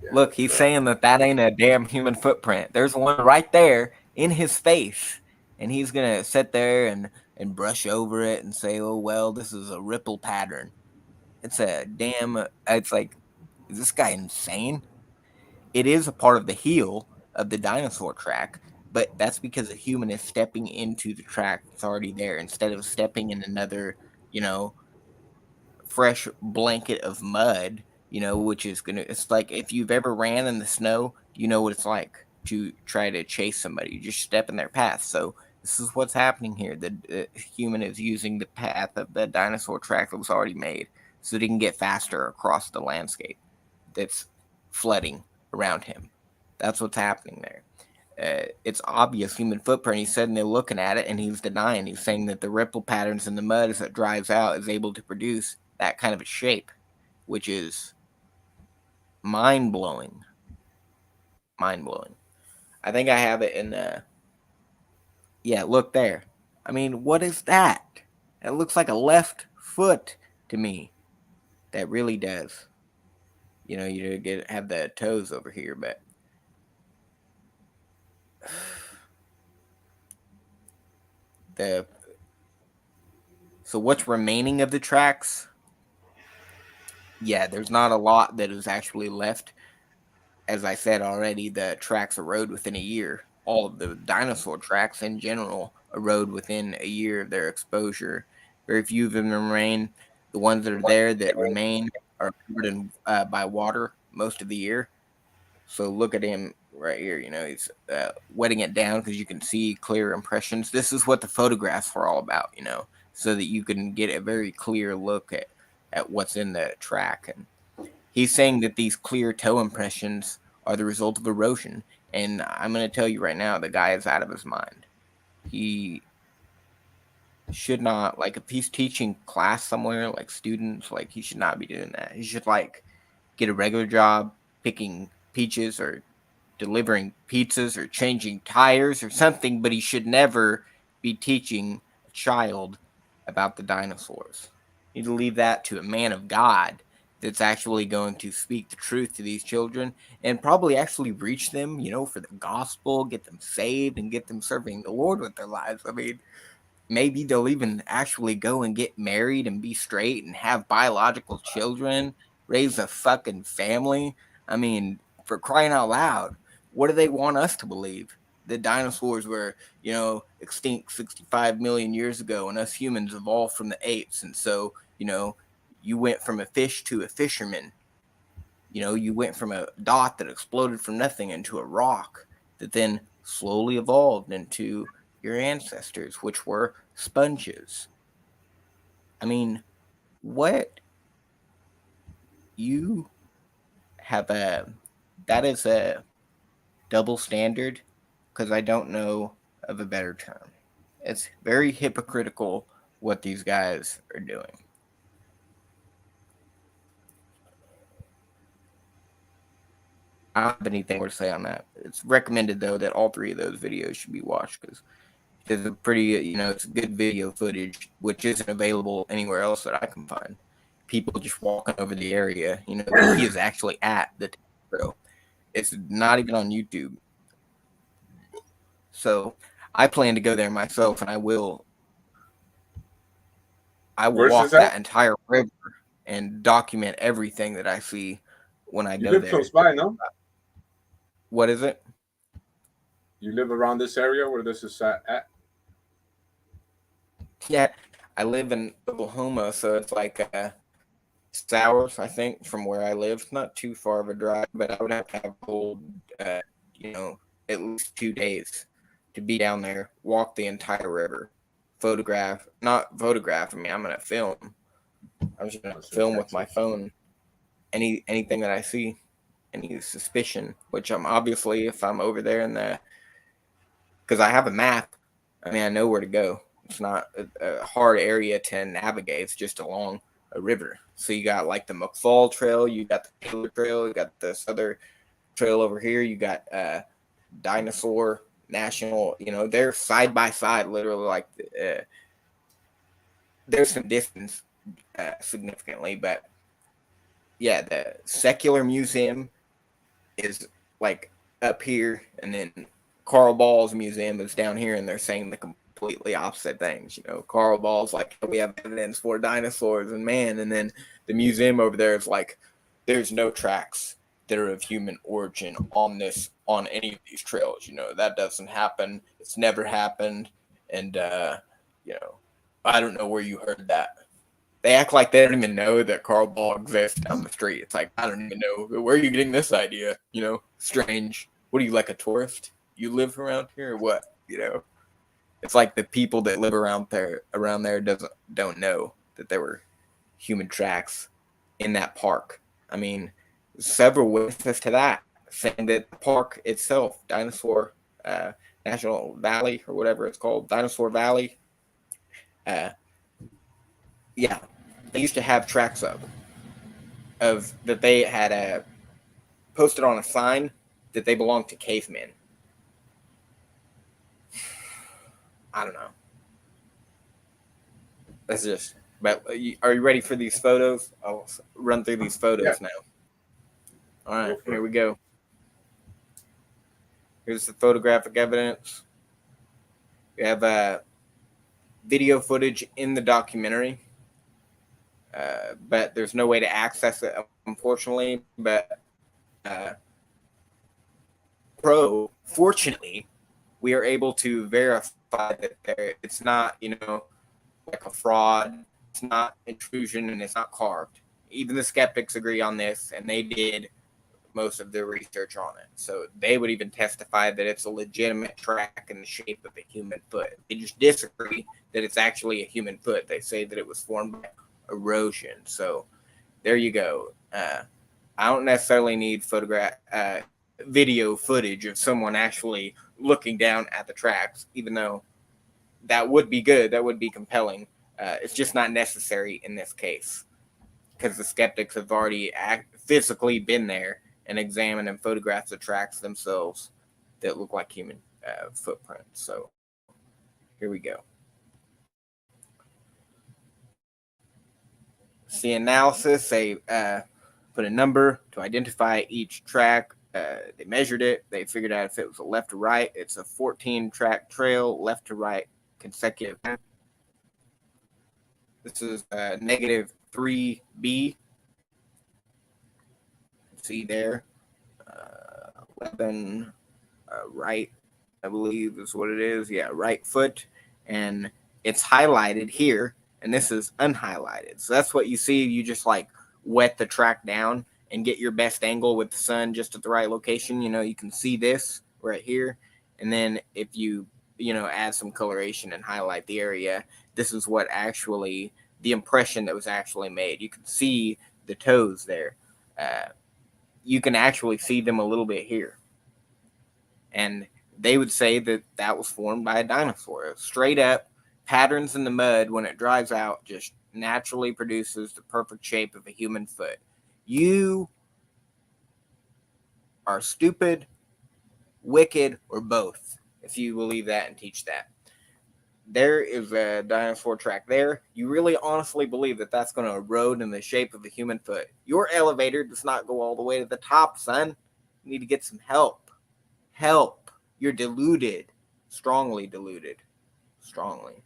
B: Yeah,
A: Look,
B: the
A: he's
B: trail.
A: saying that that ain't a damn human footprint. There's one right there in his face, and he's gonna sit there and brush over it and say, "Oh well, this is a ripple pattern." It's a damn. It's like, is this guy insane? It is a part of the heel of the dinosaur track, but that's because a human is stepping into the track that's already there instead of stepping in another, you know, fresh blanket of mud, which is gonna. It's like if you've ever ran in the snow, you know what it's like to try to chase somebody. You just step in their path. So this is what's happening here. The human is using the path of the dinosaur track that was already made, so they can get faster across the landscape that's flooding around him. That's what's happening there. It's obvious human footprint. He's sitting there looking at it and he's denying. He's saying that the ripple patterns in the mud as it dries out is able to produce that kind of a shape, which is mind blowing. Mind blowing. I think I have it in yeah, look there. I mean, what is that? It looks like a left foot to me. That really does. You have the toes over here, but the so what's remaining of the tracks? Yeah, there's not a lot that is actually left. As I said already, the tracks erode within a year. All of the dinosaur tracks in general erode within a year of their exposure. Very few of them remain. The ones that are there that remain are covered in by water most of the year. So look at him right here. He's wetting it down because you can see clear impressions. This is what the photographs were all about. So that you can get a very clear look at what's in the track. And he's saying that these clear toe impressions are the result of erosion. And I'm going to tell you right now, the guy is out of his mind. He should not, like, if he's teaching class somewhere, like students, like, he should not be doing that. He should, like, get a regular job picking peaches or delivering pizzas or changing tires or something, but he should never be teaching a child about the dinosaurs. You need to leave that to a man of God that's actually going to speak the truth to these children and probably actually reach them, for the gospel, get them saved and get them serving the Lord with their lives. I mean, maybe they'll even actually go and get married and be straight and have biological children, raise a fucking family. I mean, for crying out loud, what do they want us to believe? The dinosaurs were, extinct 65 million years ago, and us humans evolved from the apes. And so, you went from a fish to a fisherman. You went from a dot that exploded from nothing into a rock that then slowly evolved into your ancestors, which were sponges. I mean, what you have that is a double standard because I don't know of a better term. It's very hypocritical what these guys are doing. I don't have anything more to say on that. It's recommended though that all three of those videos should be watched because it's a pretty, it's good video footage, which isn't available anywhere else that I can find. People just walking over the area, that he is actually at the trail. It's not even on YouTube. So I plan to go there myself, and I will
B: Where's
A: walk
B: this at?
A: that entire river and document everything that I see when I
B: You
A: go
B: live
A: there.
B: close by, no?
A: What is it?
B: You live around this area where this is at?
A: Yeah, I live in Oklahoma, so it's like 6 hours, I think, from where I live. It's not too far of a drive, but I would have to have a whole, at least 2 days to be down there, walk the entire river, not photograph. I mean, I'm gonna film. I'm just gonna film with my phone anything that I see, any suspicion. Which I'm obviously, if I'm over there because I have a map. I mean, I know where to go. It's not a hard area to navigate. It's just along a river. So you got like the McFall Trail, you got the Taylor Trail, you got this other trail over here, you got Dinosaur national. They're side by side, literally. Like there's some distance significantly, but yeah, the secular museum is like up here, and then Carl Ball's museum is down here, and they're saying the completely opposite things. Carl Ball's like, we have evidence for dinosaurs and man, and then the museum over there is like, there's no tracks that are of human origin on any of these trails. That doesn't happen. It's never happened, and I don't know where you heard that. They act like they don't even know that Carl Ball exists down the street. It's like, I don't even know. Where are you getting this idea? Strange. What are you, like a tourist? You live around here or what? It's like the people that live around there don't know that there were human tracks in that park. I mean, several witnesses to that, saying that the park itself, Dinosaur National Valley or whatever it's called, Dinosaur Valley, yeah, they used to have tracks of that they had posted on a sign that they belonged to cavemen. I don't know. That's just. But are you ready for these photos? I'll run through these photos now. All right, here we go. Here's the photographic evidence. We have video footage in the documentary, but there's no way to access it, unfortunately. But fortunately, we are able to verify that it's not, like a fraud. It's not intrusion, and it's not carved. Even the skeptics agree on this, and they did most of their research on it. So they would even testify that it's a legitimate track in the shape of a human foot. They just disagree that it's actually a human foot. They say that it was formed by erosion. So there you go. I don't necessarily need video footage of someone actually looking down at the tracks, even though that would be good. That would be compelling. It's just not necessary in this case because the skeptics have already physically been there and examined and photographed the tracks themselves that look like human footprints. So here we go. The analysis, they put a number to identify each track. They measured it. They figured out if it was a left or right. It's a 14-track trail, left to right, consecutive. This is negative 3B. See there, 11 right, I believe is what it is. Yeah, right foot, and it's highlighted here, and this is unhighlighted. So that's what you see. You just like wet the track down and get your best angle with the sun just at the right location. You can see this right here, and then if you add some coloration and highlight the area, this is what actually the impression that was actually made. You can see the toes there. You can actually see them a little bit here. And they would say that that was formed by a dinosaur. Straight up, patterns in the mud when it dries out just naturally produces the perfect shape of a human foot. You are stupid, wicked, or both if you believe that and teach that. There is a dinosaur track there. You really honestly believe that that's going to erode in the shape of a human foot. Your elevator does not go all the way to the top, son. You need to get some help. Help. You're deluded. Strongly deluded. Strongly.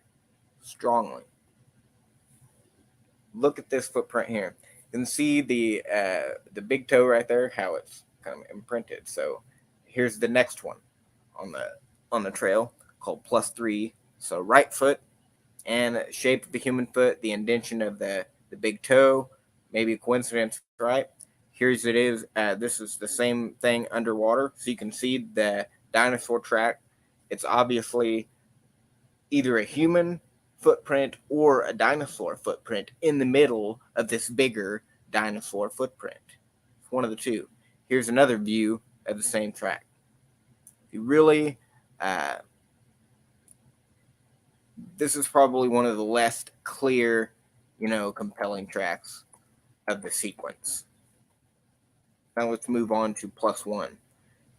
A: Look at this footprint here. You can see the big toe right there, how it's kind of imprinted. So here's the next one on the trail called +3. So right foot and shape of the human foot, the indention of the big toe, maybe a coincidence, right? Here's it is. This is the same thing underwater. So you can see the dinosaur track. It's obviously either a human footprint or a dinosaur footprint in the middle of this bigger dinosaur footprint. It's one of the two. Here's another view of the same track. You really... this is probably one of the less clear, compelling tracks of the sequence. Now let's move on to +1.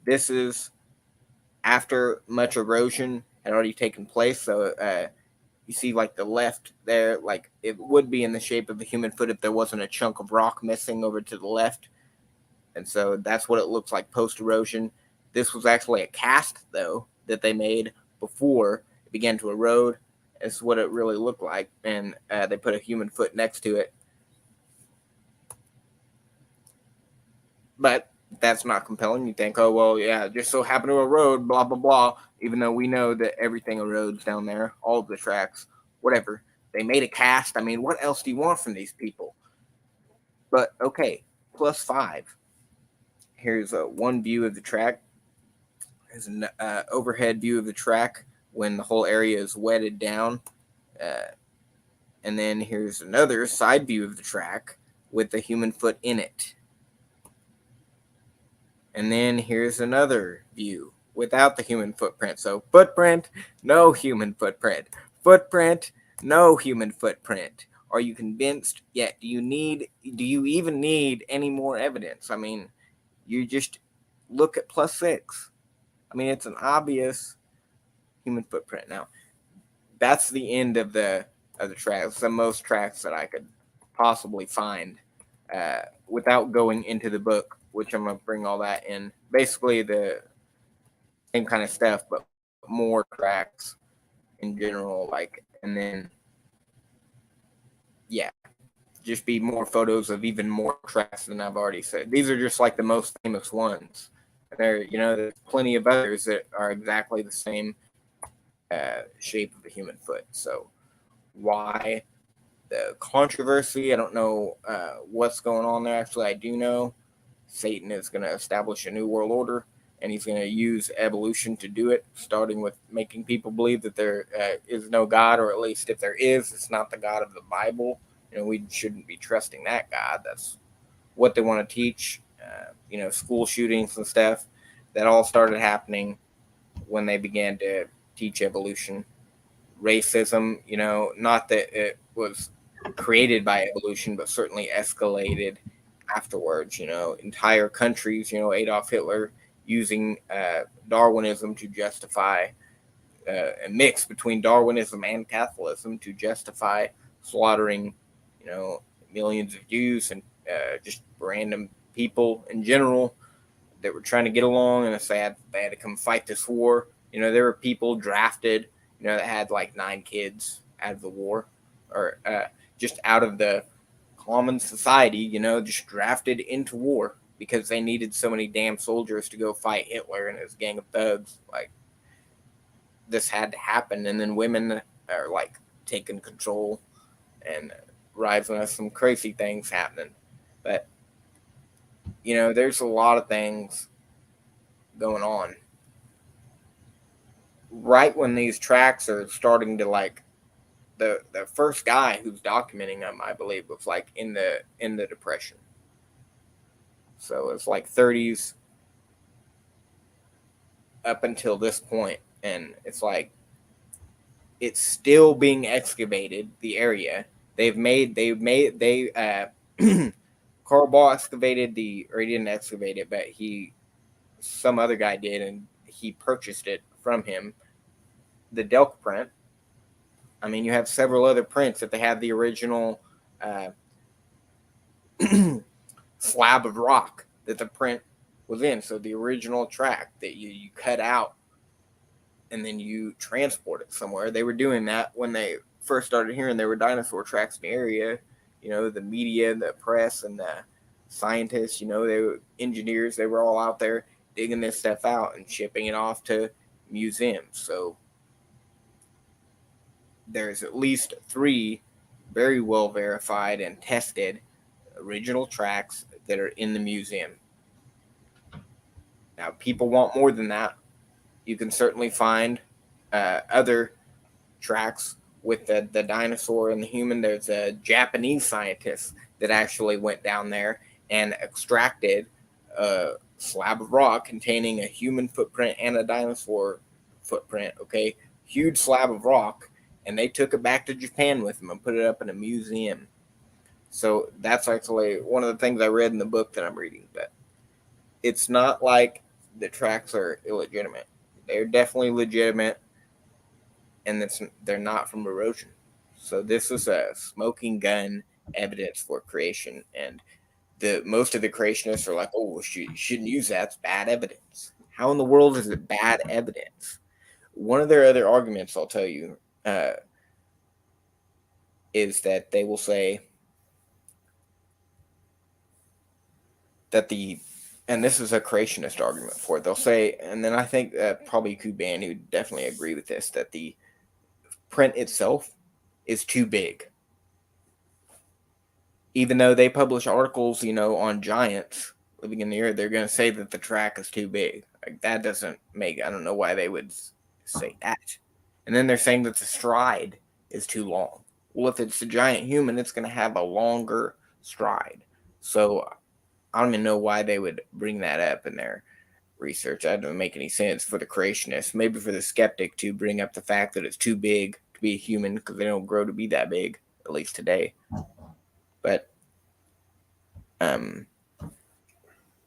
A: This is after much erosion had already taken place. So you see like the left there, like it would be in the shape of a human foot if there wasn't a chunk of rock missing over to the left. And so that's what it looks like post erosion. This was actually a cast, though, that they made before it began to erode. It's what it really looked like. And they put a human foot next to it. But that's not compelling. You think, oh, well, yeah, just so happened to erode, blah, blah, blah. Even though we know that everything erodes down there, all of the tracks, whatever. They made a cast. I mean, what else do you want from these people? But okay, +5. Here's one view of the track. Here's an overhead view of the track when the whole area is wetted down. And then here's another side view of the track with the human foot in it. And then here's another view without the human footprint. So footprint, no human footprint. Footprint, no human footprint. Are you convinced yet? Do you even need any more evidence? I mean, you just look at +6. I mean, it's an obvious human footprint. Now, that's the end of the tracks. The most tracks that I could possibly find without going into the book, which I'm gonna bring all that in. Basically, the same kind of stuff, but more tracks in general. Like, and then yeah, just be more photos of even more tracks than I've already said. These are just like the most famous ones. There's plenty of others that are exactly the same shape of a human foot. So why the controversy? I don't know what's going on there. Actually, I do know Satan is going to establish a new world order, and he's going to use evolution to do it, starting with making people believe that there is no God, or at least if there is, it's not the God of the Bible. We shouldn't be trusting that God. That's what they want to teach. School shootings and stuff, that all started happening when they began to teach evolution. Racism, not that it was created by evolution, but certainly escalated afterwards. Entire countries, Adolf Hitler using Darwinism to justify a mix between Darwinism and Catholicism to justify slaughtering, millions of Jews and just random people in general that were trying to get along, and they had to come fight this war. There were people drafted, that had like 9 kids out of the war, or just out of the common society, just drafted into war because they needed so many damn soldiers to go fight Hitler and his gang of thugs. Like, this had to happen, and then women are like taking control and rising up some crazy things happening. But there's a lot of things going on. Right when these tracks are starting to like, the first guy who's documenting them, I believe, was like in the Depression. So it's like 30s up until this point, and it's like it's still being excavated. The area they Carl Ball excavated or he didn't excavate it, but some other guy did, and he purchased it from him. The Delk print. I mean, you have several other prints that they have the original slab of rock that the print was in. So the original track that you cut out and then you transport it somewhere. They were doing that when they first started hearing there were dinosaur tracks in the area. The media, the press, and the scientists, they were engineers. They were all out there digging this stuff out and shipping it off to museums. So there's at least 3 very well verified and tested original tracks that are in the museum. Now, people want more than that. You can certainly find other tracks with the dinosaur and the human. There's a Japanese scientist that actually went down there and extracted a slab of rock containing a human footprint and a dinosaur footprint. Okay, huge slab of rock. And they took it back to Japan with them and put it up in a museum. So that's actually one of the things I read in the book that I'm reading. But it's not like the tracks are illegitimate. they're definitely legitimate, and they're not from erosion. So this is a smoking gun evidence for creation, and most of the creationists are like, "Oh, you shouldn't use that. It's bad evidence." How in the world is it bad evidence? One of their other arguments, I'll tell you, is that they will say that and this is a creationist argument for it. They'll say, and then I think that probably Kuban would definitely agree with this, that the print itself is too big. Even though they publish articles, on giants living in the earth, they're going to say that the track is too big. Like, that doesn't make, I don't know why they would say that. And then they're saying that the stride is too long. Well, if it's a giant human, it's going to have a longer stride. So I don't even know why they would bring that up in their research. That doesn't make any sense for the creationists. Maybe for the skeptic to bring up the fact that it's too big to be a human because they don't grow to be that big, at least today. But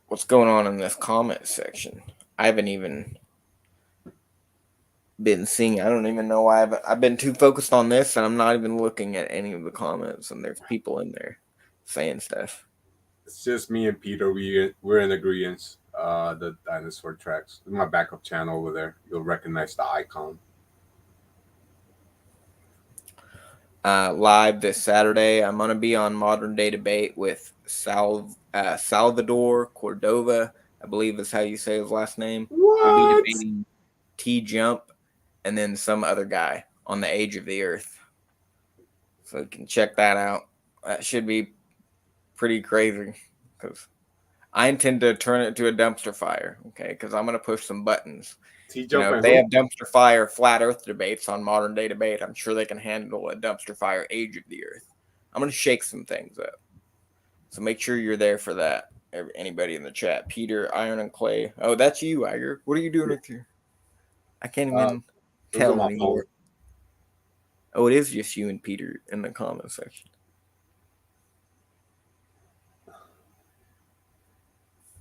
A: what's going on in this comment section? I haven't even been seeing. I don't even know why I've been too focused on this, and I'm not even looking at any of the comments. And there's people in there saying stuff.
B: It's just me and Peter. We're in agreement. The dinosaur tracks. My backup channel over there. You'll recognize the icon.
A: Live this Saturday, I'm gonna be on Modern Day Debate with Salvador Cordova, I believe is how you say his last name.
B: What?
A: We'll be debating T-Jump and then some other guy on the age of the Earth. So you can check that out. That should be pretty crazy because I intend to turn it into a dumpster fire. Okay, because I'm gonna push some buttons. If they have dumpster fire flat Earth debates on Modern Day Debate, I'm sure they can handle a dumpster fire age of the Earth. I'm going to shake some things up. So make sure you're there for that. Anybody in the chat. Peter, Iron and Clay. Oh, that's you, Iger. What are you doing with your... I can't even tell anymore. Oh, it is just you and Peter in the comment section.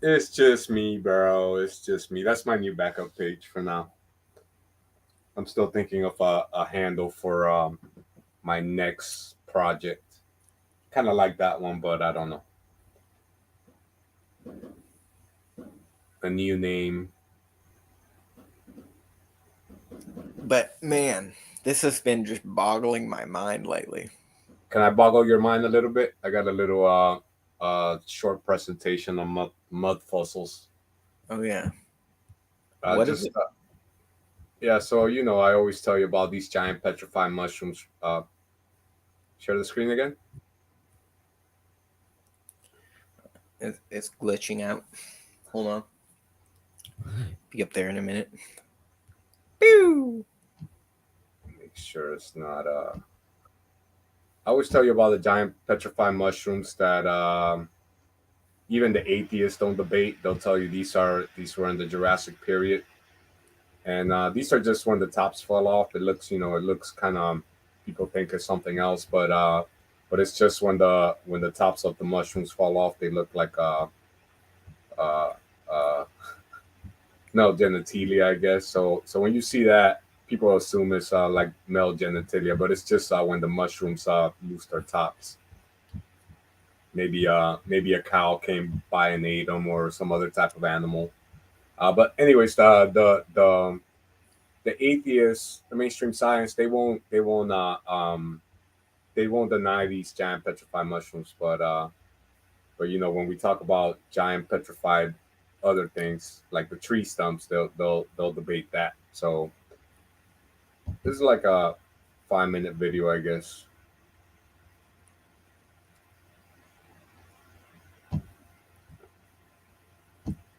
B: It's just me, bro. It's just me. That's my new backup page for now. I'm still thinking of a handle for my next project. Kind of like that one, but I don't know. A new name.
A: But, man, this has been just boggling my mind lately.
B: Can I boggle your mind a little bit? I got a little short presentation on mud fossils.
A: Oh, yeah.
B: What is it? Yeah, so, I always tell you about these giant petrified mushrooms. Share the screen again.
A: It's glitching out. Hold on. Be up there in a minute. Pew!
B: Make sure it's not... I always tell you about the giant petrified mushrooms that even the atheists don't debate. They'll tell you these were in the Jurassic period. And these are just when the tops fall off. It looks kind of, people think it's something else, but it's just when the tops of the mushrooms fall off, they look like male genitalia, I guess. So when you see that, people assume it's like male genitalia, but it's just when the mushrooms lose their tops. Maybe a cow came by and ate them, or some other type of animal. But anyways, the atheists, the mainstream science, they won't deny these giant petrified mushrooms. But when we talk about giant petrified other things like the tree stumps, they'll debate that. So this is like a 5-minute video, I guess.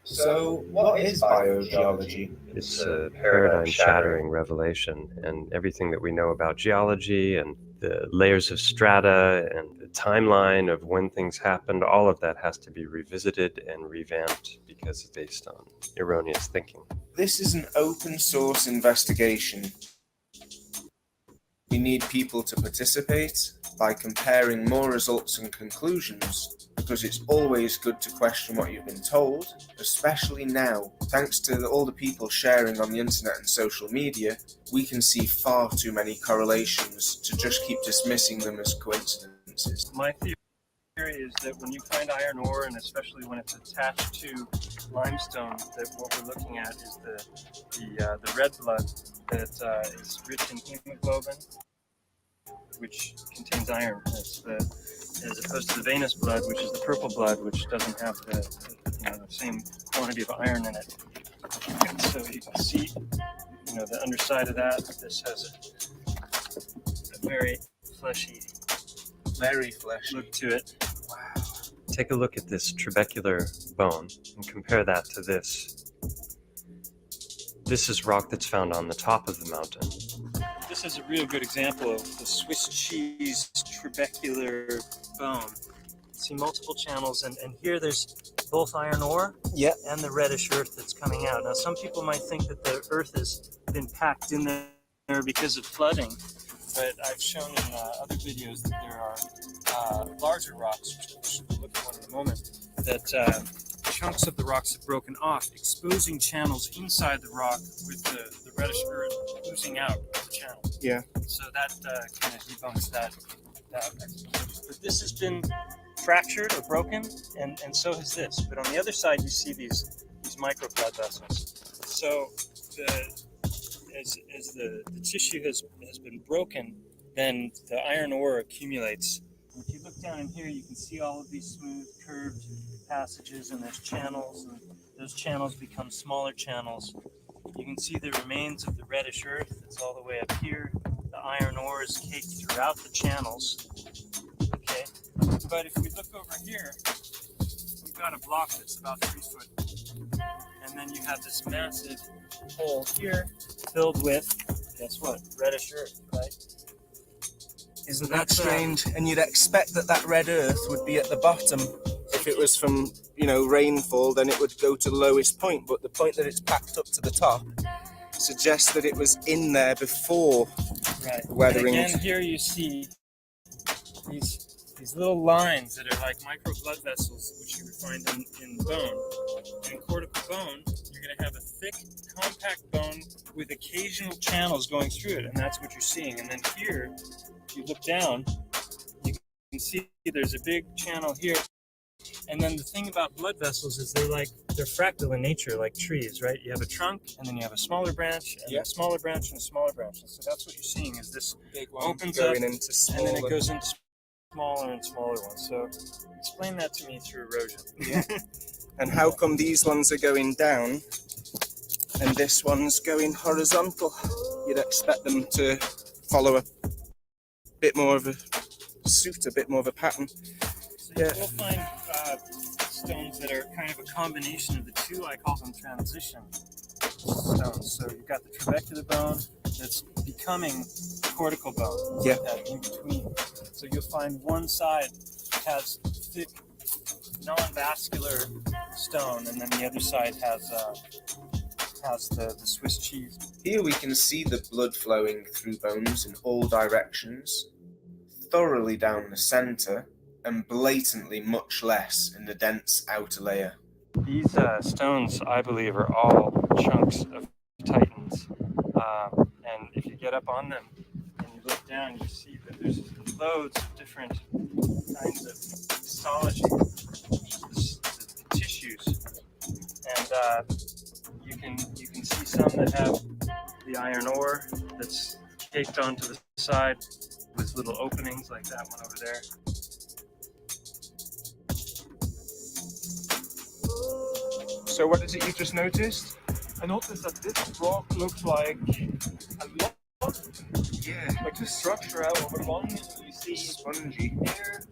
F: So, what is biogeology?
G: It's a paradigm-shattering revelation, and everything that we know about geology and the layers of strata and the timeline of when things happened, all of that has to be revisited and revamped because it's based on erroneous thinking.
F: This is an open source investigation. We need people to participate by comparing more results and conclusions, because it's always good to question what you've been told, especially now. Thanks to all the people sharing on the internet and social media, we can see far too many correlations to just keep dismissing them as coincidences.
H: My theory is that when you find iron ore, and especially when it's attached to limestone, that what we're looking at is the red blood that is rich in hemoglobin, which contains iron, as opposed to the venous blood, which is the purple blood, which doesn't have the same quantity of iron in it. And so you can see, the underside of that. This has a very fleshy look to it.
G: Wow. Take a look at this trabecular bone and compare that to this. This is rock that's found on the top of the mountain.
H: This is a real good example of the Swiss cheese trabecular bone. See multiple channels, and here there's both iron ore and the reddish earth that's coming out. Now, some people might think that the earth has been packed in there because of flooding, but I've shown in other videos that there are larger rocks, which we'll look at one in a moment, that chunks of the rocks have broken off, exposing channels inside the rock with the reddish earth oozing out of the channel.
F: Yeah.
H: So that kind of debunks that explanation. But this has been fractured or broken, and so has this. But on the other side, you see these micro blood vessels. So as the tissue has been broken, then the iron ore accumulates. If you look down in here, you can see all of these smooth, curved passages, and there's channels, and those channels become smaller channels. You can see the remains of the reddish earth that's all the way up here. The iron ore is caked throughout the channels. Okay, but if we look over here, we've got a block that's about 3 foot, and then you have this massive hole here filled with, guess what, reddish earth, right?
F: Isn't that strange? And you'd expect that red earth would be at the bottom. If it was from, rainfall, then it would go to the lowest point. But the point that it's packed up to the top suggests that it was in there before the weathering.
H: And again, here you see these little lines that are like micro blood vessels, which you would find in bone. In cortical bone, you're going to have a thick, compact bone with occasional channels going through it, and that's what you're seeing. And then here, if you look down, you can see there's a big channel here. And then the thing about blood vessels is they're fractal in nature, like trees, right? You have a trunk, and then you have a smaller branch, and a smaller branch, and a smaller branch. And so that's what you're seeing is this
F: big one
H: opens
F: going
H: up,
F: into smaller.
H: and then it goes into smaller and smaller ones. So explain that to me through erosion.
F: Yeah. And how come these ones are going down and this one's going horizontal? You'd expect them to follow a bit more of a suit, a bit more of a pattern.
H: So you'll find stones that are kind of a combination of the two. I call them transition stones. So you've got the trabecular bone that's becoming cortical bone.
F: Yeah.
H: In between. So you'll find one side has thick, non-vascular stone, and then the other side has the Swiss cheese.
F: Here we can see the blood flowing through bones in all directions, thoroughly down the centre, and blatantly much less in the dense outer layer.
H: These stones, I believe, are all chunks of titans. And if you get up on them and you look down, you see that there's loads of different kinds of histology, the tissues. And you can see some that have the iron ore that's caked onto the side with little openings like that one over there.
F: So what is it you just noticed?
C: I noticed that this rock looks like a lot, like the structure out of a lung. You see
F: Spongy.
C: here,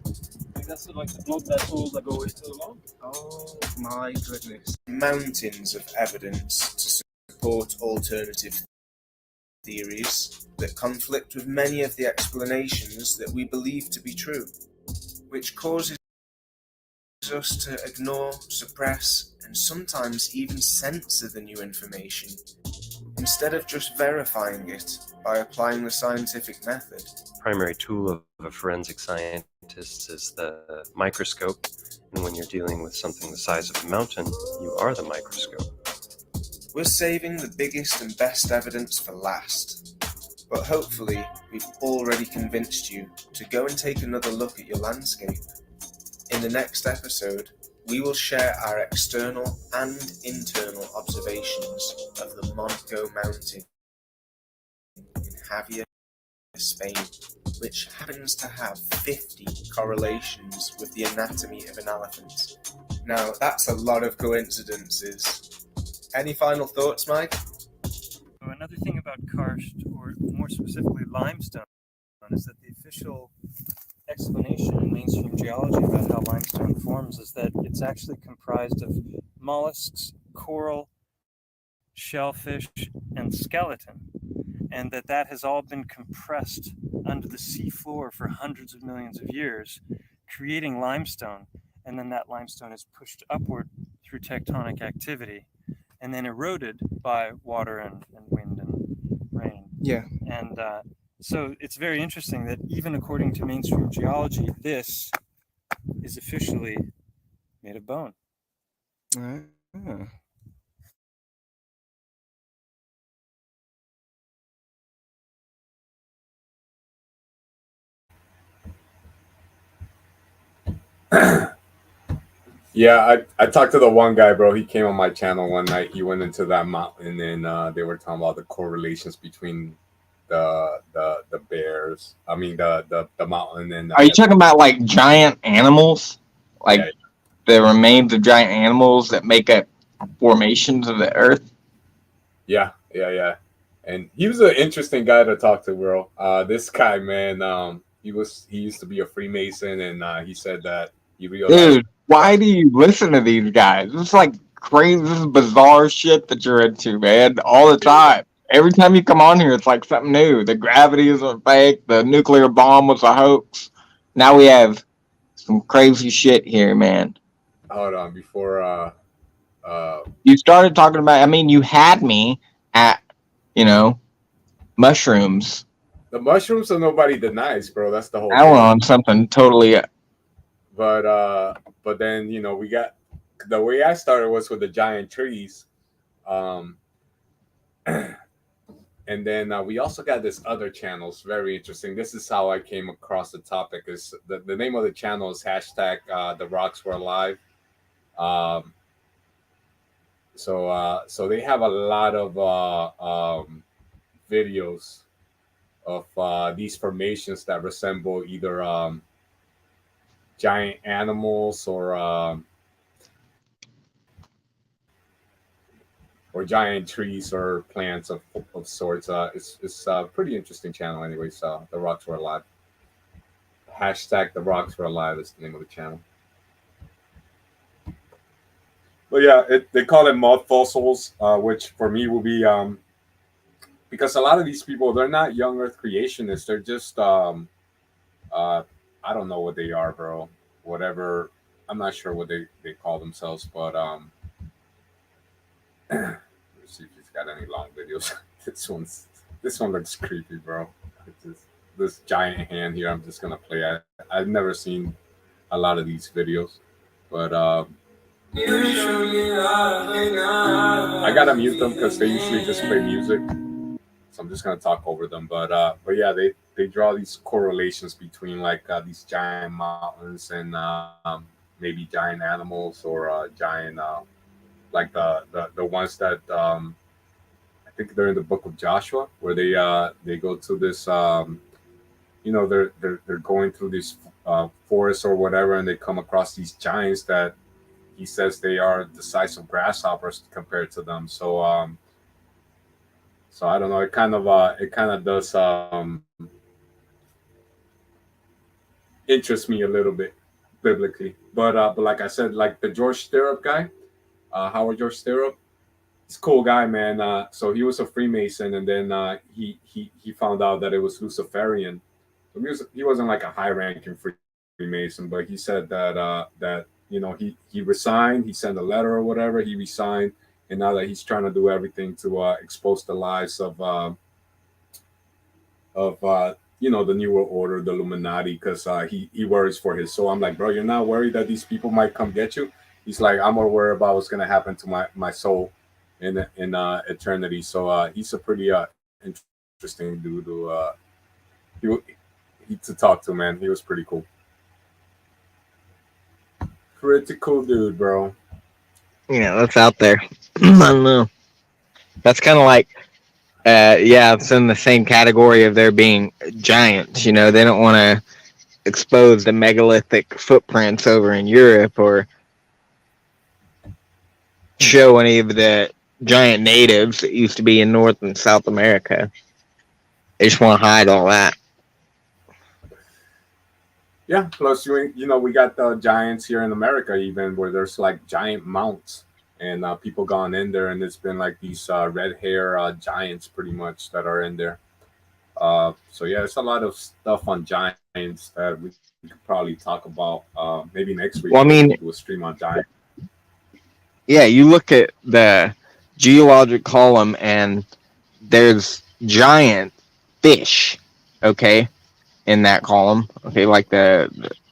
C: like that's like the blood vessels that go into the lung.
F: Oh my goodness. Mountains of evidence to support alternative theories that conflict with many of the explanations that we believe to be true, which causes us to ignore, suppress, and sometimes even censor the new information, instead of just verifying it by applying the scientific method.
G: primary tool of a forensic scientist is the microscope. And when you're dealing with something the size of a mountain, you are the microscope.
F: We're saving the biggest and best evidence for last. But hopefully, we've already convinced you to go and take another look at your landscape. In the next episode, we will share our external and internal observations of the Montgo Mountain in Javier, Spain, which happens to have 50 correlations with the anatomy of an elephant. Now, that's a lot of coincidences. Any final thoughts, Mike?
H: Another thing about karst, or more specifically limestone, is that the official explanation in mainstream geology about how limestone forms is that it's actually comprised of mollusks, coral, shellfish, and skeleton, and that has all been compressed under the seafloor for hundreds of millions of years, creating limestone, and then that limestone is pushed upward through tectonic activity and then eroded by water and wind and rain.
F: Yeah.
H: And so it's very interesting that even according to mainstream geology, this is officially made of bone.
B: Yeah, I talked to the one guy, bro. He came on my channel one night. He went into that mountain, and they were talking about the correlations between the bears. I mean the mountain and.
A: Are you talking about like giant animals, like
B: Yeah.
A: the remains of giant animals that make up formations of the Earth?
B: Yeah. And he was an interesting guy to talk to, bro. This guy, man, he used to be a Freemason, and he said that he realized.
A: Dude, why do you listen to these guys? It's like crazy, this is bizarre shit that you're into, man, all the time. Every time you come on here, it's like something new. The gravity isn't fake. The nuclear bomb was a hoax. Now we have some crazy shit here, man.
B: Hold on, before
A: You started talking about, I mean, you had me at, mushrooms.
B: the mushrooms, so nobody denies, bro. That's the whole
A: I went
B: thing.
A: on something totally.
B: But then we got the way I started was with the giant trees, and then we also got this other channel. It's very interesting. This is how I came across the topic. Is the name of the channel is hashtag the rocks were alive. So they have a lot of videos of these formations that resemble either giant animals or giant trees or plants of sorts. It's a pretty interesting channel, anyways. The rocks were alive. Hashtag the rocks were alive is the name of the channel. But yeah, they call it mud fossils, which for me will be because a lot of these people, they're not young Earth creationists. They're just I don't know what they are, bro. Whatever. I'm not sure what they call themselves, but let's see if he's got any long videos. This one looks creepy, bro. This giant hand here. I'm just gonna play. I've never seen a lot of these videos, but I gotta mute them because they usually just play music. So I'm just gonna talk over them. But yeah, they draw these correlations between like these giant mountains and maybe giant animals or giant like the ones that I think they're in the book of Joshua, where they go to this they're going through this forest or whatever, and they come across these giants that he says they are the size of grasshoppers compared to them. So I don't know. It kind of does interest me a little bit biblically, but like I said, like the George Stirrup guy, Howard George Stirrup, he's a cool guy, man. So he was a Freemason, and then he found out that it was Luciferian. So he wasn't like a high-ranking Freemason, but he said that he resigned. He sent a letter or whatever. He resigned, and now that he's trying to do everything to expose the lies of the New World Order, the Illuminati, because he worries for his soul. I'm like, bro, you're not worried that these people might come get you? He's like, I'm more worried about what's gonna happen to my soul in eternity. So he's a pretty interesting dude he, to talk to, man. He was pretty cool. Pretty cool dude, bro.
I: That's out there. I don't know. That's kind of like, yeah, it's in the same category of there being giants. They don't want to expose the megalithic footprints over in Europe or show any of the giant natives that used to be in North and South America. They just want to hide all that.
B: Yeah, plus we got the giants here in America, even where there's like giant mounts, and people gone in there, and it's been like these red hair giants, pretty much, that are in there. So yeah, it's a lot of stuff on giants that we could probably talk about maybe next week.
I: Well, I mean,
B: do a stream on giants.
I: Yeah, you look at the geologic column, and there's giant fish, okay, in that column. Okay, like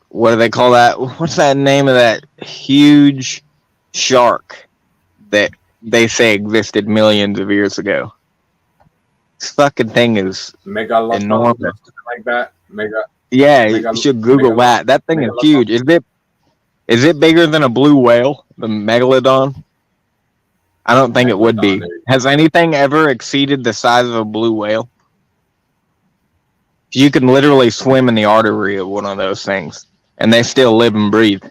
I: what do they call that? What's that name of that huge shark that they say existed millions of years ago? This fucking thing is
B: Megalodon,
I: enormous.
B: something like that.
I: Yeah, you should Google that. That thing is huge. Is it bigger than a blue whale, the megalodon? I don't think it would be. Has anything ever exceeded the size of a blue whale? You can literally swim in the artery of one of those things, and they still live and breathe.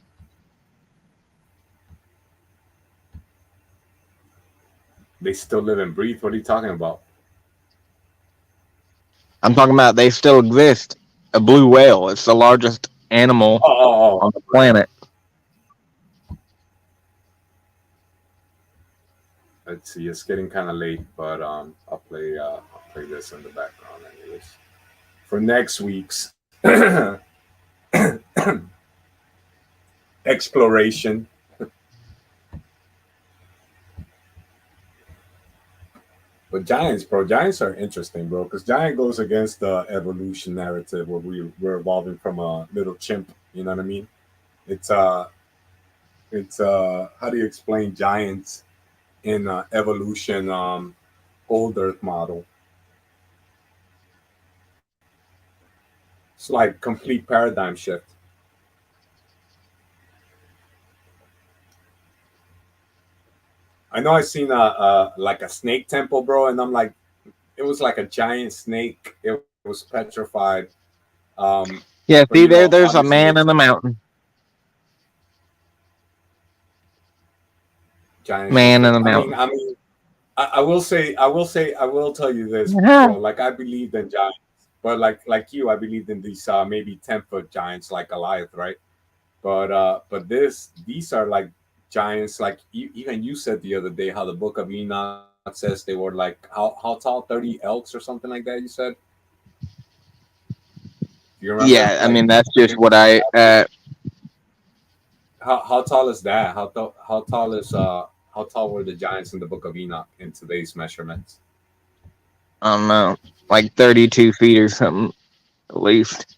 B: They still live and breathe? What are you talking about?
I: I'm talking about they still exist. A blue whale. It's the largest animal on the planet.
B: Let's see. It's getting kind of late, but I'll play this in the background anyways. For next week's exploration. But giants, bro, giants are interesting, bro, because giant goes against the evolution narrative where we're evolving from a little chimp. You know what I mean? It's how do you explain giants in evolution old Earth model? It's like complete paradigm shift. I know I seen like a snake temple, bro, and I'm like, it was like a giant snake. It was petrified.
I: Yeah, see, there's a man in the mountain.
B: Giant
I: man in the mountain.
B: I will tell you this, bro. Like, I believed in giants, but like you, I believed in these maybe 10-foot giants like Goliath, right? But these are like giants. Like even you said the other day how the Book of Enoch says they were like how tall? 30 elks or something like that. You said. You remember?
I: Yeah, I mean that's just what I.
B: How tall is that? How tall were the giants in the Book of Enoch in today's measurements?
I: I don't know, like 32 feet or something, at least.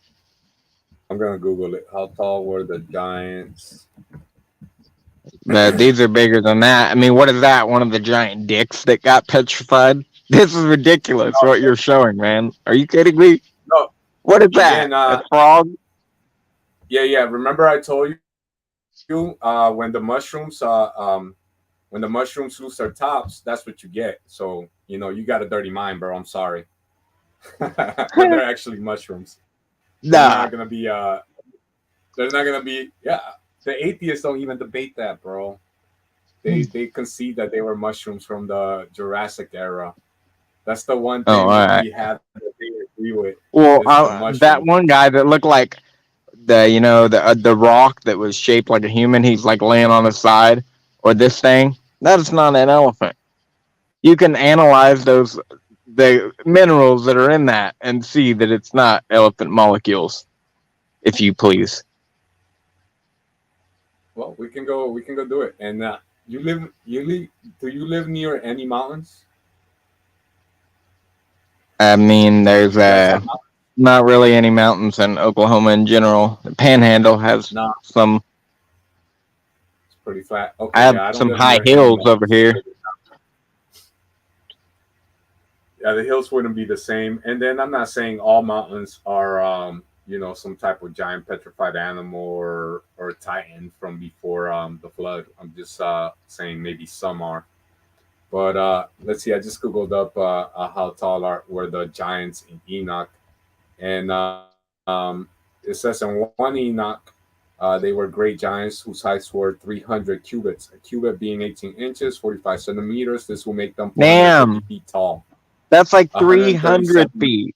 B: I'm gonna Google it. How tall were the giants?
I: These are bigger than that. I mean, what is that? One of the giant dicks that got petrified? This is ridiculous. No, what you're showing, man. Are you kidding me?
B: No.
I: What is that? A frog?
B: Yeah. Remember I told you when the mushrooms lose their tops, that's what you get. So you got a dirty mind, bro. I'm sorry. They're actually mushrooms. Nah. They're not gonna be. Yeah. The atheists don't even debate that, bro. They concede that they were mushrooms from the Jurassic era. That's the one thing we have that they agree with.
I: Well, that one guy that looked like the rock that was shaped like a human, he's like laying on his side, or this thing. That is not an elephant. You can analyze the minerals that are in that and see that it's not elephant molecules, if you please.
B: Well, we can go do it. And do you live near any mountains?
I: I mean, there's not really any mountains in Oklahoma in general. The Panhandle has
B: No,
I: some.
B: it's pretty flat.
I: I
B: Okay,
I: have
B: yeah, I don't
I: some
B: live
I: high
B: near any
I: hills over
B: mountains.
I: here.
B: Yeah, the hills wouldn't be the same. And then I'm not saying all mountains are, some type of giant petrified animal or titan from before the flood. I'm just saying maybe some are. But let's see. I just googled up how tall were the giants in Enoch, and it says in one Enoch, they were great giants whose heights were 300 cubits. A cubit being 18 inches, 45 centimeters. This will make them 450
I: Damn,
B: feet tall.
I: that's like 300
B: 137.
I: feet.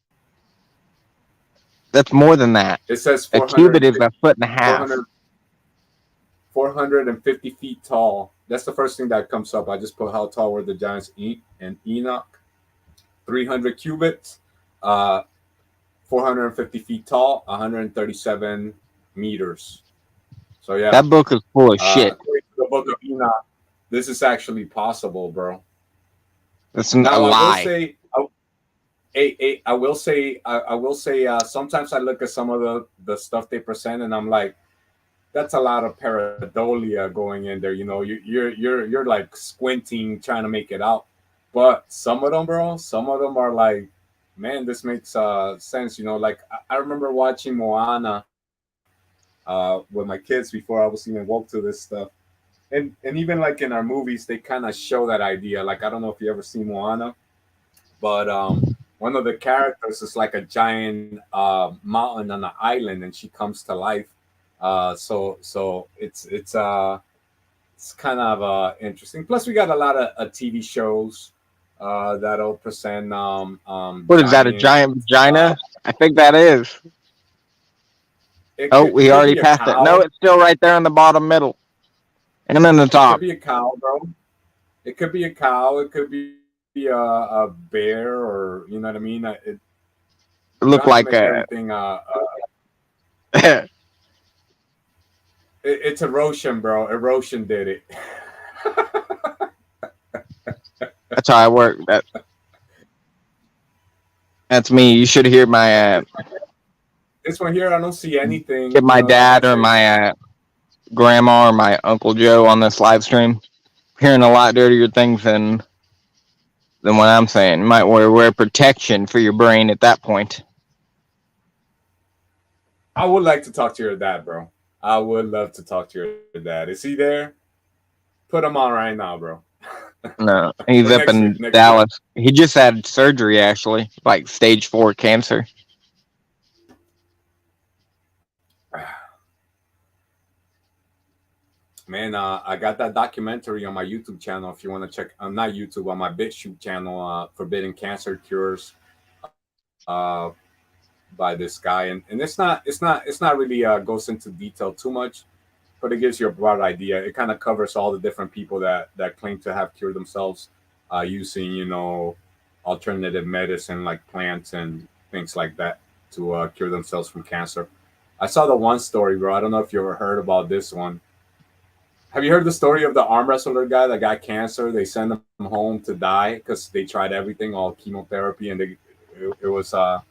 I: That's more than that.
B: It says
I: A cubit is a foot and a
B: 400,
I: half.
B: 450 feet tall. That's the first thing that comes up. I just put how tall were the giants in Enoch. 300 cubits, 450 feet tall, 137 meters. So yeah,
I: That book is full of shit.
B: according to the book of Enoch, this is actually possible, bro.
I: That's a
B: Now I will
I: lie.
B: say, I will say. Sometimes I look at some of the stuff they present, and I'm like, that's a lot of pareidolia going in there. You're like squinting, trying to make it out. But some of them, bro, some of them are like, man, this makes sense. Like I remember watching Moana with my kids before I was even woke to this stuff. And even like in our movies, they kind of show that idea. Like I don't know if you ever seen Moana, but one of the characters is like a giant mountain on an island, and she comes to life. So it's kind of interesting. Plus, we got a lot of TV shows that'll present
I: What is that? A
B: giant.
I: giant
B: Uh,
I: vagina? I think that is.
B: it
I: Oh,
B: could
I: we
B: could
I: already
B: be a
I: passed it. No,
B: cow.
I: it's still right there in the bottom middle and in the
B: It could
I: top.
B: be a cow, bro. It could be a cow. It could be a bear, or you know what I mean.
I: It
B: You don't
I: looked
B: have to
I: like
B: make
I: a.
B: everything. It's erosion, bro. Erosion did it.
I: That's how I work. That's me. You should hear my
B: This one here, I don't see anything.
I: get my
B: Like I
I: dad or
B: say,
I: my grandma or my uncle Joe on this live stream. Hearing a lot dirtier things than what I'm saying. You might wear protection for your brain at that point.
B: I would like to talk to your dad, bro. I would love to talk to your dad. Is he there? Put him on right now, bro.
I: No,
B: Or
I: he's up
B: next week.
I: in
B: Next week.
I: Dallas. He just had surgery actually, like stage 4 cancer.
B: Man, I got that documentary on my YouTube channel. If you want to check, not YouTube, on my BitChute channel, "Forbidden Cancer Cures," uh, by this guy, and it's not really goes into detail too much, but it gives you a broad idea. It kind of covers all the different people that claim to have cured themselves using alternative medicine like plants and things like that to cure themselves from cancer. I saw the one story, bro. I don't know if you ever heard about this one. Have you heard the story of the arm wrestler guy that got cancer? They sent him home to die because they tried everything, all chemotherapy, and it was that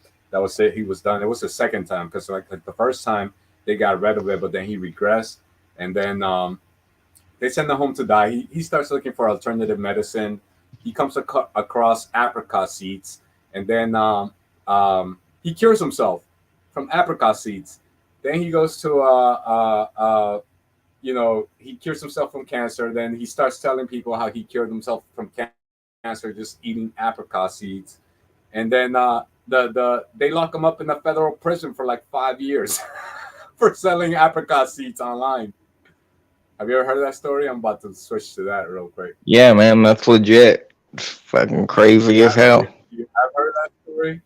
B: was it. He was done. It was the second time because like the first time they got rid of it, but then he regressed, and then they send him home to die. He starts looking for alternative medicine. He comes across apricot seeds, and then he cures himself from apricot seeds. Then he goes to he cures himself from cancer. Then he starts telling people how he cured himself from cancer just eating apricot seeds. And then they lock him up in a federal prison for like 5 years for selling apricot seeds online. Have you ever heard of that story? I'm about to switch to that real quick.
I: Yeah, man, that's legit. It's fucking crazy as hell.
B: You have heard of that story?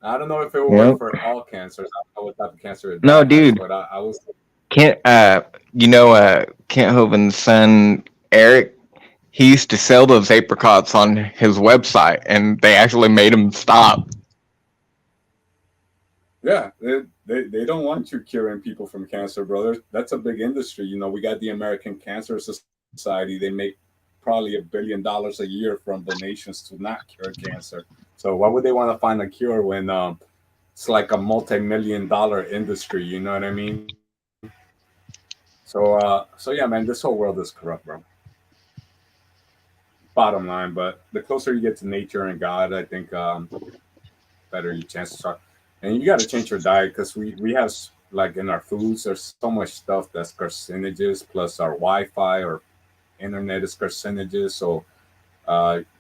B: I don't know if it will work
I: Yep.
B: for all cancers. I don't know what type of cancer
I: No,
B: that has,
I: dude.
B: but I was.
I: Kent Kent Hoven's son Eric, he used to sell those apricots on his website and they actually made him stop.
B: Yeah, they don't want you curing people from cancer, brother. That's a big industry. We got the American Cancer Society. They make probably $1 billion a year from donations to not cure cancer. So why would they want to find a cure when it's like a multi-million-dollar industry? You know what I mean? So yeah, man, this whole world is corrupt, bro. Bottom line, but the closer you get to nature and God, I think better your chances are. And you got to change your diet because we have like in our foods, there's so much stuff that's carcinogens, plus our Wi-Fi or internet is carcinogens. So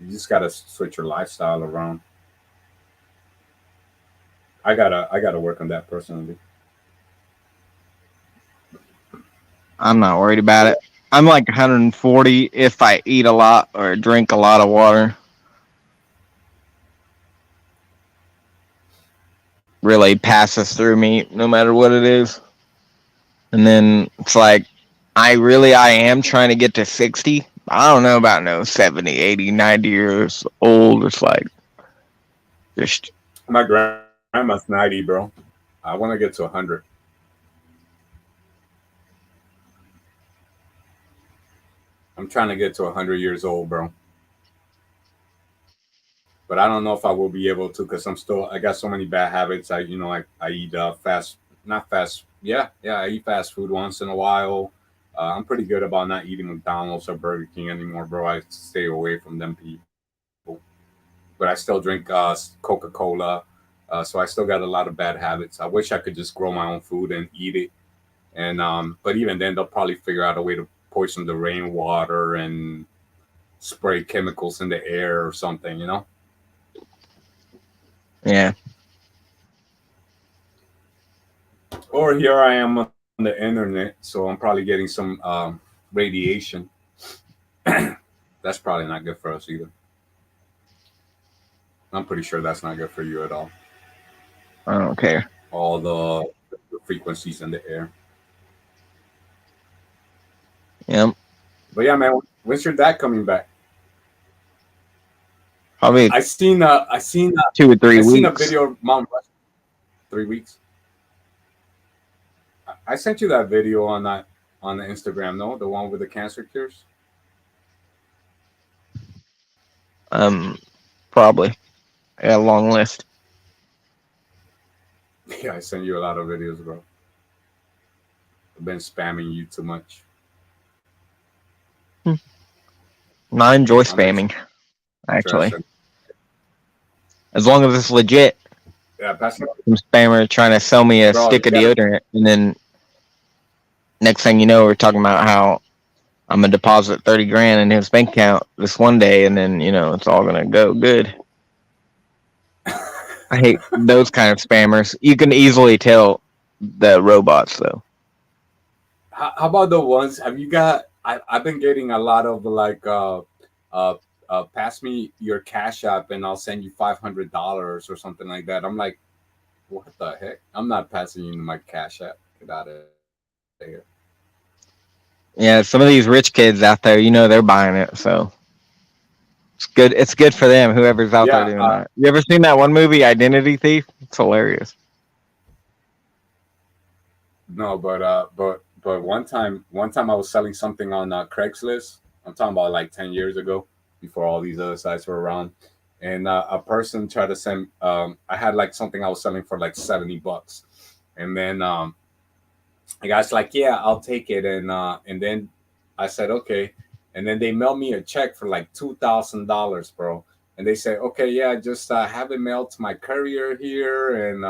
B: you just got to switch your lifestyle around. I gotta work on that personally.
I: I'm not worried about it. I'm like 140 if I eat a lot or drink a lot of water. Really passes through me no matter what it is. And then it's like I am trying to get to 60. I don't know about no 70, 80, 90 years old. It's like just
B: My grandma's 90, bro. I want to get to 100. I'm trying to get to 100 years old, bro. But I don't know if I will be able to because I got so many bad habits. I eat not fast. Yeah, I eat fast food once in a while. I'm pretty good about not eating McDonald's or Burger King anymore, bro. I stay away from them people. But I still drink Coca Cola. So I still got a lot of bad habits. I wish I could just grow my own food and eat it. And but even then, they'll probably figure out a way to poison the rainwater and spray chemicals in the air or something, you know?
I: yeah.
B: Or here I am on the internet, so I'm probably getting some radiation. That's probably not good for us either. I'm pretty sure that's not good for you at all.
I: I don't care.
B: All the frequencies in the air.
I: Yep.
B: But yeah, man, when's your dad coming back?
I: Probably
B: I seen
I: two or
B: I
I: three
B: seen a
I: weeks.
B: video of Mount Rushmore. 3 weeks. I sent you that video on the Instagram, no, the one with the cancer cures.
I: Um, Probably. I got a long list.
B: Yeah, I sent you a lot of videos, bro. I've been spamming you too much.
I: And I enjoy
B: I'm
I: spamming, actually.
B: interested.
I: As long as it's legit.
B: Yeah, Pastor,
I: Some spammer trying to sell me a
B: bro,
I: stick of deodorant, and then next thing you know, we're talking about how I'm gonna deposit 30 grand in his bank account this one day, and then it's all gonna go good. I hate those kind of spammers. You can easily tell the robots, though.
B: how about the ones? Have you got? I've been getting a lot of like uh pass me your cash app and I'll send you $500 or something like that. I'm like, what the heck? I'm not passing you my cash app. Get out of here.
I: Yeah, some of these rich kids out there, they're buying it, so it's good. It's good for them. Whoever's out there
B: Yeah,
I: doing that. You ever seen that one movie, Identity Thief? It's hilarious.
B: no, but one time I was selling something on Craigslist. I'm talking about like 10 years ago, before all these other sites were around. And a person tried to send. I had like something I was selling for like $70, and then the guy's like, "Yeah, I'll take it," and then I said, "Okay," and then they mailed me a check for like $2,000, bro. And they said, "Okay, yeah, just have it mailed to my courier here, and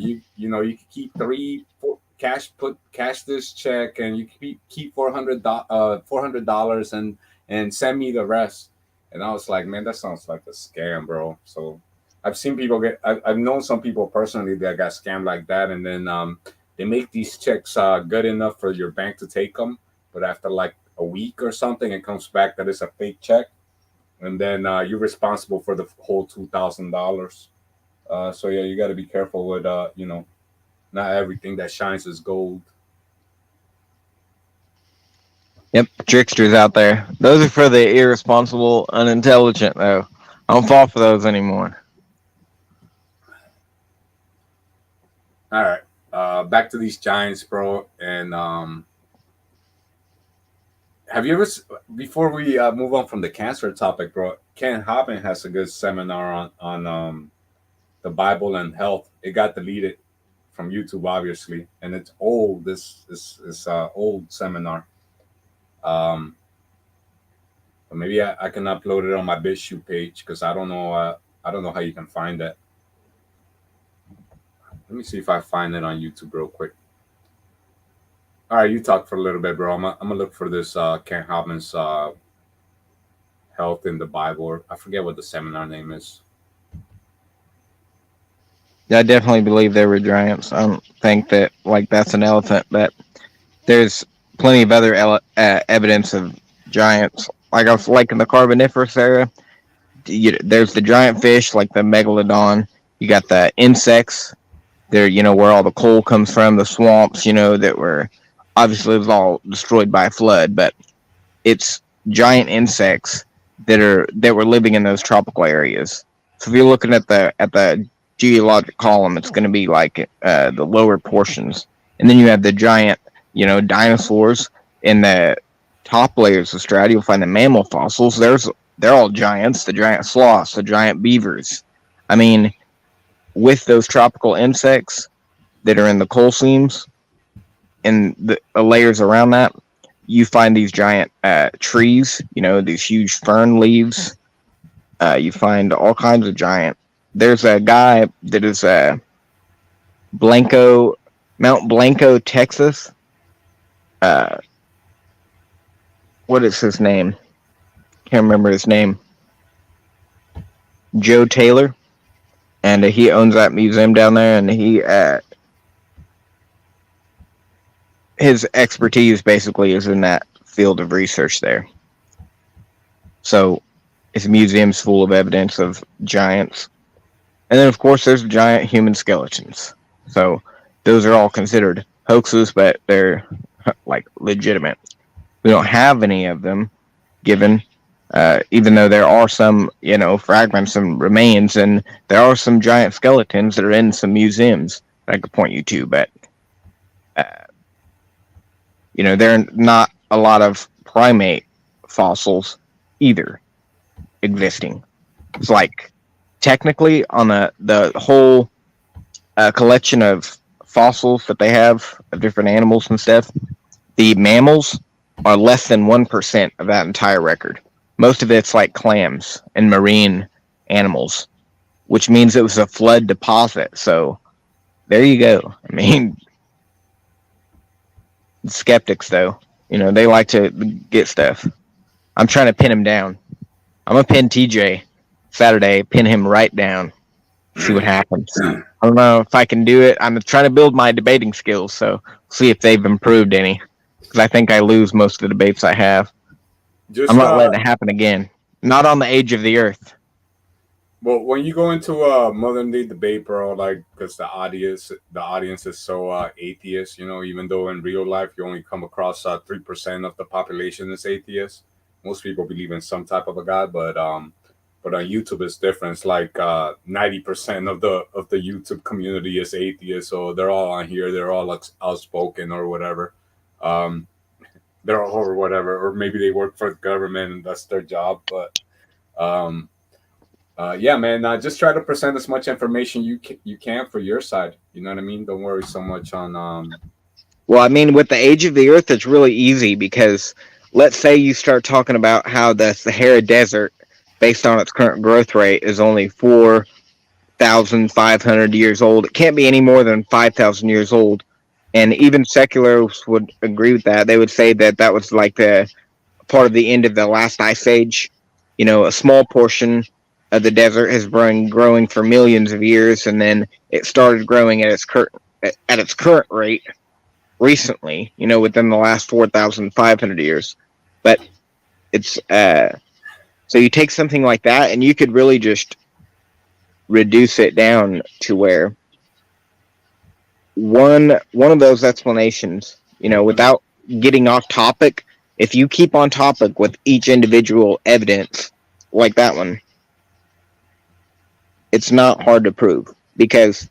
B: you can keep cash this check, and you can keep $400 and send me the rest." And I was like, "Man, that sounds like a scam, bro." So I've seen people I've known some people personally that got scammed like that, and then they make these checks good enough for your bank to take them, but after like a week or something, it comes back that it's a fake check, and then you're responsible for the whole $2,000. So yeah, you got to be careful with not everything that shines is gold.
I: Yep, tricksters out there. Those are for the irresponsible, unintelligent, though. I don't fall for those anymore.
B: All right, back to these giants, bro. And have you ever, before we move on from the cancer topic, bro? Ken Hoppen has a good seminar on the Bible and health. It got deleted from YouTube, obviously, and it's old. This old seminar. Um, but maybe I can upload it on my BitChute page because I don't know. I don't know how you can find that. Let me see if I find it on YouTube real quick. All right, you talk for a little bit, bro. I'm gonna look for this Ken Hopman's health in the Bible. I forget what the seminar name is.
I: I definitely believe there were giants. I don't think that like that's an elephant, but there's plenty of other evidence of giants. Like I was like in the Carboniferous era, there's the giant fish like the megalodon. You got the insects. There, where all the coal comes from, the swamps. That were obviously it was all destroyed by a flood, but it's giant insects that were living in those tropical areas. So if you're looking at the geologic column, it's going to be like the lower portions, and then you have the giant, dinosaurs in the top layers of strata. You'll find the mammal fossils. They're all giants, the giant sloths, the giant beavers. I mean, with those tropical insects that are in the coal seams and the layers around that, you find these giant trees, these huge fern leaves. You find all kinds of giant. There's a guy that is Mount Blanco, Texas. What is his name? Can't remember his name. Joe Taylor, and he owns that museum down there, and his expertise basically is in that field of research there. So his museum's full of evidence of giants. And then, of course, there's giant human skeletons. So those are all considered hoaxes, but they're like legitimate. We don't have any of them given, even though there are some, fragments and remains, and there are some giant skeletons that are in some museums that I could point you to, but, there are not a lot of primate fossils either existing. It's like, technically, on the whole collection of fossils that they have of different animals and stuff, the mammals are less than 1% of that entire record. Most of it's like clams and marine animals, which means it was a flood deposit. So there you go. I mean, skeptics, though, they like to get stuff. I'm trying to pin him down. I'm going to pin TJ Saturday, pin him right down, see what happens. I don't know if I can do it. I'm trying to build my debating skills, so see if they've improved any. Because I think I lose most of the debates I have. I'm not letting it happen again. Not on the age of the earth.
B: Well, when you go into a modern day debate, bro, like because the audience is so atheist, even though in real life you only come across 3% of the population is atheist. Most people believe in some type of a god, but on YouTube it's different. It's like 90% of the YouTube community is atheist, so they're all on here. They're all outspoken or whatever. They're all or whatever, or maybe they work for the government and that's their job. But yeah, man, just try to present as much information you can for your side. You know what I mean? Don't worry so much on.
I: Well, I mean, with the age of the Earth, it's really easy because let's say you start talking about how the Sahara Desert, based on its current growth rate, is only 4,500 years old. It can't be any more than 5,000 years old. And even secularists would agree with that. They would say that was like the part of the end of the last ice age. A small portion of the desert has been growing for millions of years, and then it started growing at its current rate recently, within the last 4,500 years. But it's so you take something like that, and you could really just reduce it down to where one of those explanations, without getting off topic, if you keep on topic with each individual evidence like that one, it's not hard to prove. Because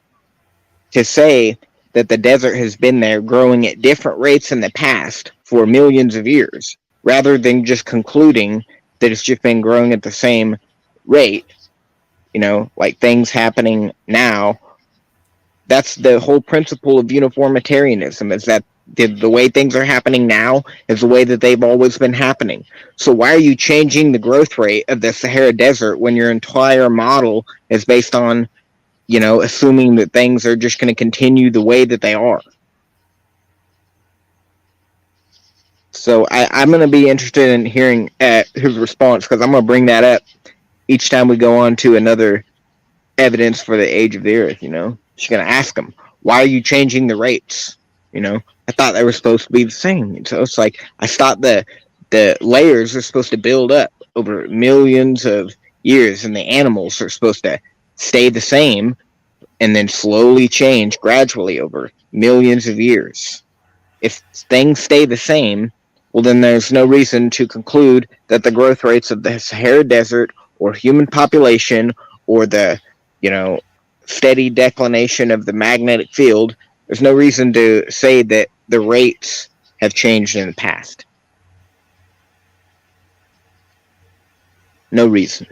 I: to say that the desert has been there growing at different rates in the past for millions of years, rather than just concluding that it's just been growing at the same rate, like things happening now. That's the whole principle of uniformitarianism, is that the way things are happening now is the way that they've always been happening. So why are you changing the growth rate of the Sahara Desert when your entire model is based on, assuming that things are just going to continue the way that they are? So I'm going to be interested in hearing his response, because I'm going to bring that up each time we go on to another evidence for the age of the earth. She's going to ask him, why are you changing the rates? I thought they were supposed to be the same. So it's like, I thought the layers are supposed to build up over millions of years, and the animals are supposed to stay the same and then slowly change gradually over millions of years. If things stay the same, well, then there's no reason to conclude that the growth rates of the Sahara Desert or human population or the, steady declination of the magnetic field, there's no reason to say that the rates have changed in the past. No reason.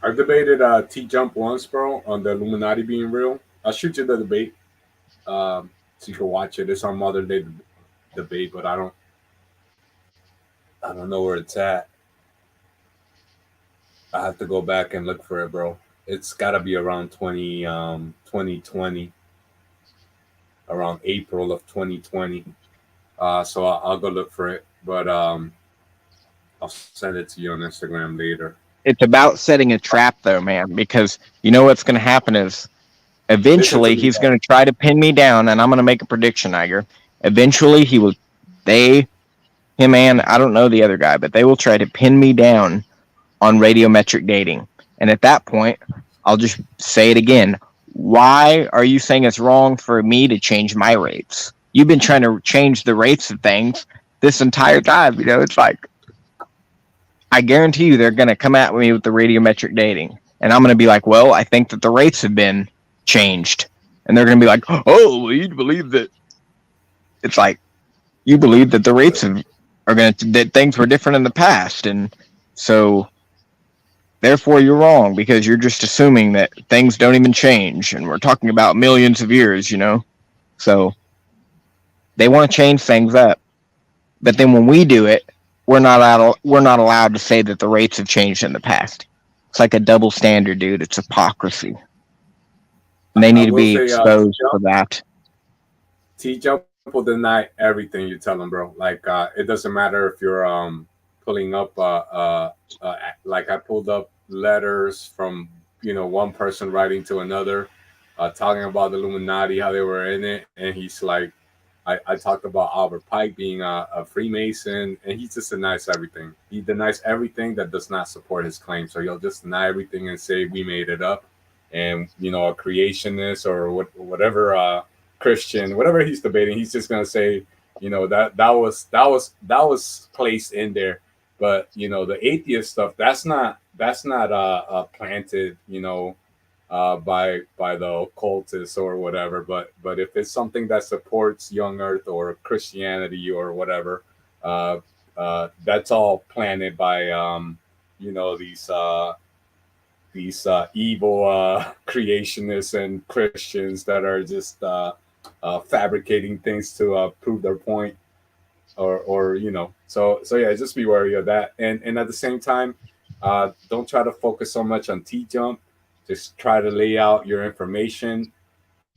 B: I debated T-Jump once, bro, on the Illuminati being real. I'll shoot you the debate so you can watch it. It's on Mother Day debate, but I don't know where it's at. I have to go back and look for it, bro. It's got to be around 2020, around April of 2020. So I'll go look for it, but I'll send it to you on Instagram later.
I: It's about setting a trap, though, man, because what's going to happen is eventually he's going to try to pin me down, and I'm going to make a prediction, Iger. Eventually him and I don't know the other guy, but they will try to pin me down on radiometric dating. And at that point, I'll just say it again. Why are you saying it's wrong for me to change my rates? You've been trying to change the rates of things this entire time. It's like, I guarantee you they're going to come at me with the radiometric dating. And I'm going to be like, well, I think that the rates have been changed. And they're going to be like, oh, well, you believe that. It's like, you believe that the rates that things were different in the past. And so therefore you're wrong, because you're just assuming that things don't even change. And we're talking about millions of years, So they want to change things up. But then when we do it, we're not allowed to say that the rates have changed in the past. It's like a double standard, dude. It's hypocrisy. And they need to be exposed for that.
B: T-Jump will deny everything you tell them, bro. Like, it doesn't matter if you're pulling up, like I pulled up letters from, one person writing to another, talking about the Illuminati, how they were in it. And he's like, I talked about Albert Pike being a Freemason, and he just denies everything. He denies everything that does not support his claim. So he'll just deny everything and say we made it up, and a creationist or whatever Christian, whatever he's debating, he's just gonna say that was placed in there. But the atheist stuff, that's not planted by the occultists or whatever, but if it's something that supports young earth or Christianity or whatever, that's all planted by these evil creationists and Christians that are just fabricating things to prove their point, or so yeah, just be wary of that, and at the same time, don't try to focus so much on T-Jump. Just try to lay out your information.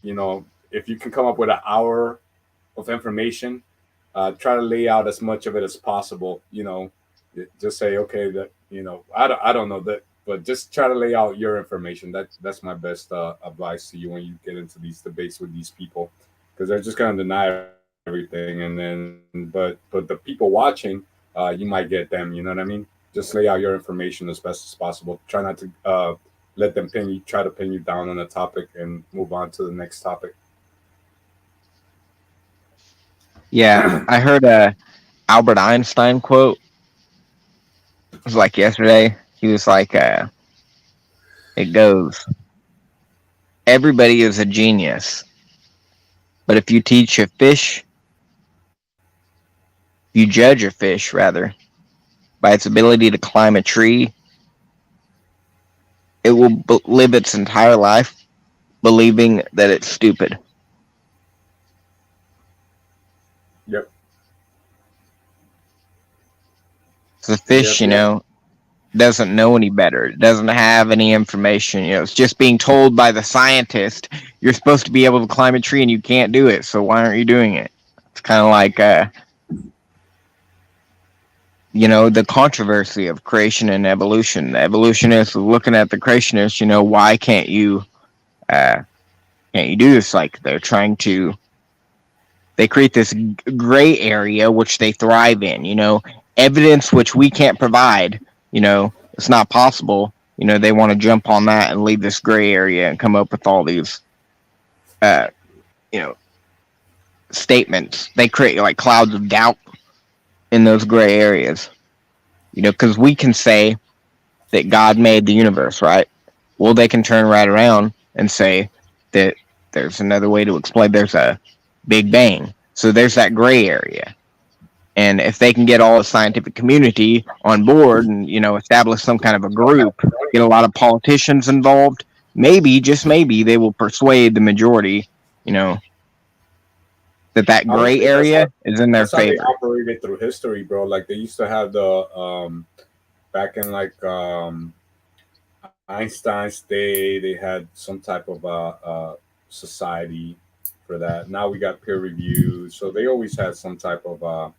B: If you can come up with an hour of information, try to lay out as much of it as possible. Just say, okay, that I don't know that, but just try to lay out your information. That's my best advice to you when you get into these debates with these people, because they're just going to deny everything, and then but the people watching, you might get them. You know what I mean? Just lay out your information as best as possible. Try not to let them try to pin you down on a topic and move on to the next topic.
I: Yeah, I heard a Albert Einstein quote. It was like yesterday. He was like, it goes, everybody is a genius. But if you judge a fish, rather, by its ability to climb a tree, it will live its entire life believing that it's stupid.
B: Yep.
I: The fish,
B: Yep.
I: doesn't know any better. It doesn't have any information. It's just being told by the scientist, you're supposed to be able to climb a tree and you can't do it, so why aren't you doing it? It's kind of like, the controversy of creation and evolution. The evolutionists are looking at the creationists, why can't you do this? Like, they create this gray area which they thrive in, evidence which we can't provide, it's not possible. They want to jump on that and leave this gray area and come up with all these, uh, you know, statements. They create like clouds of doubt in those gray areas, because we can say that God made the universe, right? Well, they can turn right around and say that there's another way to explain. There's a Big Bang. So there's that gray area. And if they can get all the scientific community on board and, establish some kind of a group, get a lot of politicians involved, maybe, just maybe, they will persuade the majority, that gray
B: Honestly,
I: area is in their
B: that's how they
I: favor.
B: operated through history, bro. Like they used to have the back in like Einstein's day, they had some type of society for that. Now we got peer review, so they always had some type of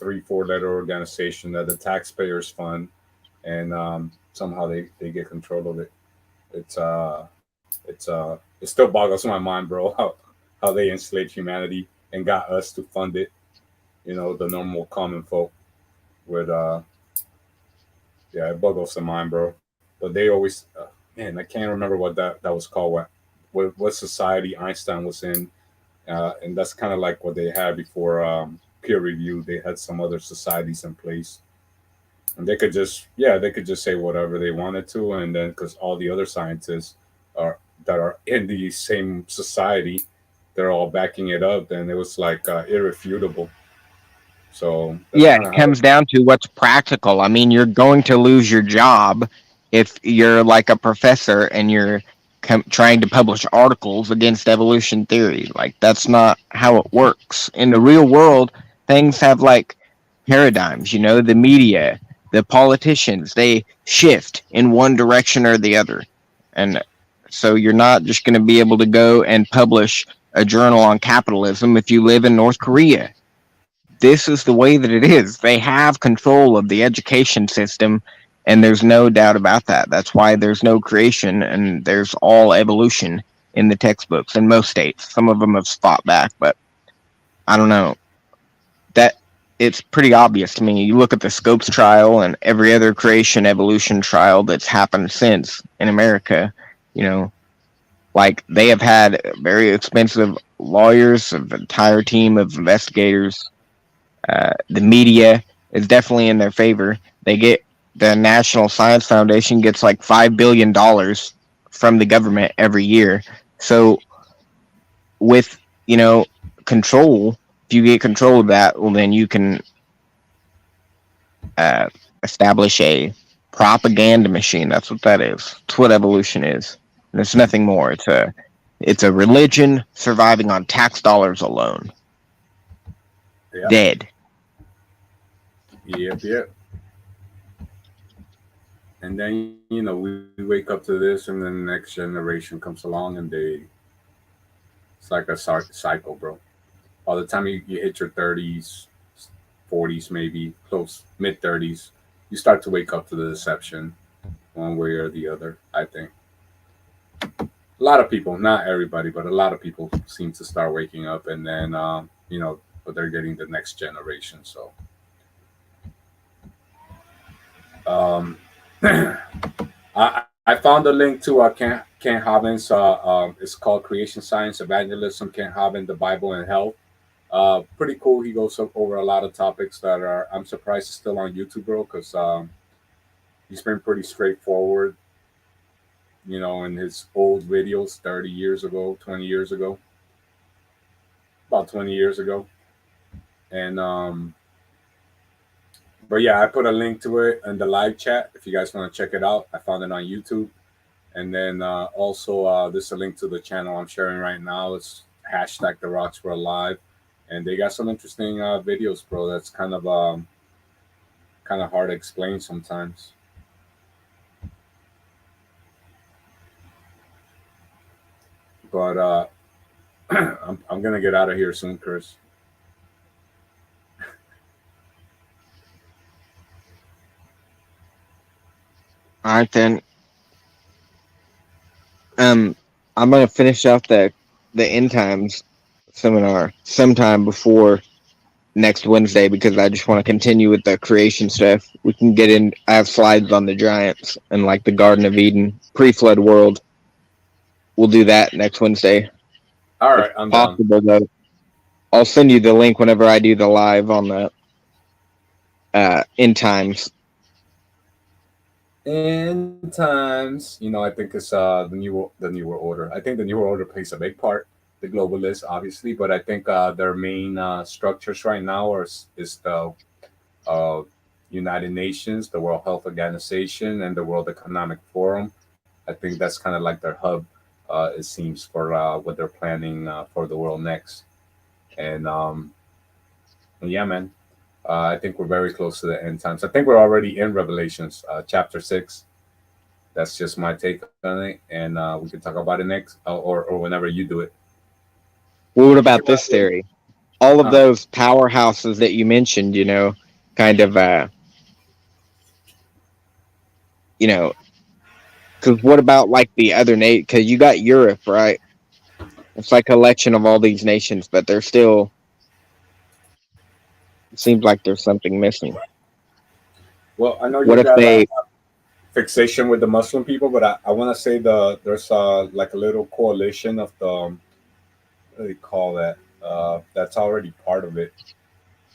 B: 3-4 letter organization that the taxpayers fund, and somehow they get control of it. It's it still boggles my mind, bro. How they enslaved humanity and got us to fund it. The normal common folk with yeah, it boggles the mind, bro. But they always, man, I can't remember what that was called. What society Einstein was in, and that's kind of like what they had before peer review. They had some other societies in place, and they could just say whatever they wanted to, and then because all the other scientists are that are in the same society, they're all backing it up. Then it was like irrefutable. So that's
I: Yeah,
B: kind
I: it
B: of how.
I: comes down to what's practical. I mean, you're going to lose your job if you're like a professor and you're trying to publish articles against evolution theory. Like, that's not how it works. In the real world, things have like paradigms, the media, the politicians, they shift in one direction or the other. And so you're not just going to be able to go and publish a journal on capitalism if you live in North Korea. This is the way that it is. They have control of the education system, and there's no doubt about that. That's why there's no creation and there's all evolution in the textbooks in most states. Some of them have fought back, but I don't know. That it's pretty obvious to me. You look at the Scopes trial and every other creation evolution trial that's happened since in America, you know, like they have had very expensive lawyers, an entire team of investigators. The media is definitely in their favor. They get the National Science Foundation gets like $5 billion from the government every year. So with control, if you get control of that, well then you can uh, establish a propaganda machine. That's what that is. It's what evolution is. And it's nothing more. It's a religion surviving on tax dollars alone.
B: Yeah.
I: Dead.
B: Yep. And then we wake up to this, and then the next generation comes along, and it's like a cycle, bro. By the time you hit your 30s, 40s, maybe close mid 30s, you start to wake up to the deception, one way or the other. I think a lot of people, not everybody, but a lot of people seem to start waking up, and then but they're getting the next generation. So um, I found a link to Kent Hovind's. It's called Creation Science Evangelism. Kent Hovind, the Bible and Health. Pretty cool. He goes over a lot of topics that are. I'm surprised it's still on YouTube, bro, because he's been pretty straightforward. In his old videos, 30 years ago, 20 years ago, about 20 years ago, and but yeah, I put a link to it in the live chat if you guys want to check it out. I found it on YouTube. And then also, there's a link to the channel I'm sharing right now. It's hashtag the rocks were alive, and they got some interesting videos, bro. That's kind of hard to explain sometimes. But I'm gonna get out of here soon, Chris.
I: All right then. I'm gonna finish out the end times seminar sometime before next Wednesday because I just want to continue with the creation stuff. We can get in. I have slides on the giants and like the Garden of Eden pre-flood world. We'll do that next Wednesday
B: All
I: if
B: right, I'm down.
I: possible. Though I'll send you the link whenever I do the live on the end times.
B: In times, I think it's the newer order. I think the newer order plays a big part. The globalists, obviously, but I think their main structures right now is the uh, United Nations, the World Health Organization, and the World Economic Forum. I think that's kind of like their hub. It seems for what they're planning for the world next. And yeah, man, I think we're very close to the end times. I think we're already in Revelations chapter 6. That's just my take on it, and we can talk about it next, or whenever you do it.
I: Well, what about this theory? All of
B: Uh,
I: those powerhouses that you mentioned, kind of, you know, because what about like the other nation? Because you got Europe, right? It's like a collection of all these nations, but they're still. It seems like there's something missing.
B: well, I know
I: What
B: you
I: if
B: got a
I: they?
B: fixation with the Muslim people, but I want to say there's like a little coalition of the what do they call that? That's already part of it.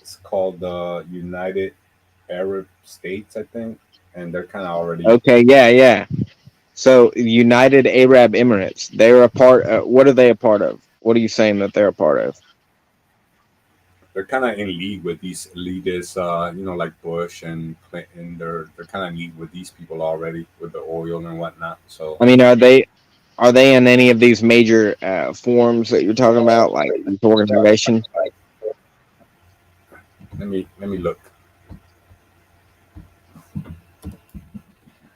B: It's called the United Arab States, I think, and they're kind of already
I: Okay, yeah, yeah. So United Arab Emirates, they're a part. What are they a part of? What are you saying that they're a part of?
B: they're kind of in league with these elitists, like Bush and Clinton. They're kind of in league with these people already with the oil and whatnot. So
I: I mean, are they in any of these major forums that you're talking about, like these organizations?
B: let me look.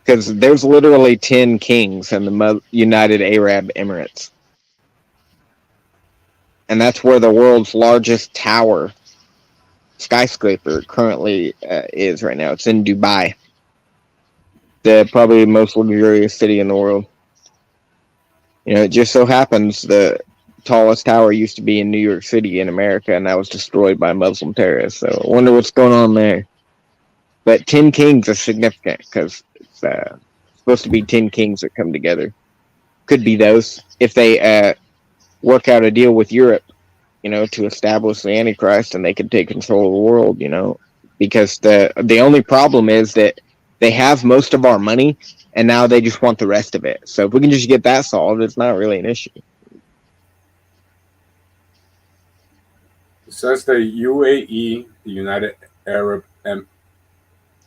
I: Because there's literally 10 kings in the United Arab Emirates, and that's where the world's largest tower skyscraper currently is right now. It's in Dubai, the probably most luxurious city in the world. It just so happens the tallest tower used to be in New York City in America, and that was destroyed by Muslim terrorists. So I wonder what's going on there. But 10 kings is significant because it's supposed to be 10 kings that come together. Could be those if they work out a deal with Europe, to establish the Antichrist, and they could take control of the world, because the only problem is that they have most of our money, and now they just want the rest of it. So if we can just get that solved, it's not really an issue.
B: It says the UAE, Arab, em,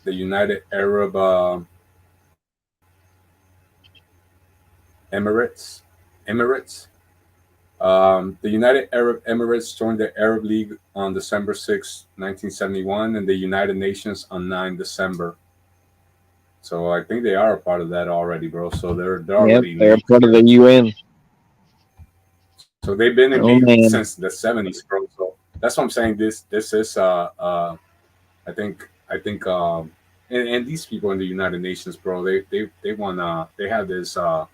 B: the United Arab Emirates, Emirates. The United Arab Emirates joined the Arab League on December 6, 1971, and the United Nations on 9 December. So I think they are a part of that already, bro. So they're
I: Yep,
B: already in
I: they're
B: league.
I: part of the UN.
B: So they've been in
I: Oh
B: league
I: man,
B: since the '70s, bro. So that's what I'm saying. This is I think and these people in the United Nations, bro. They want they have this uh,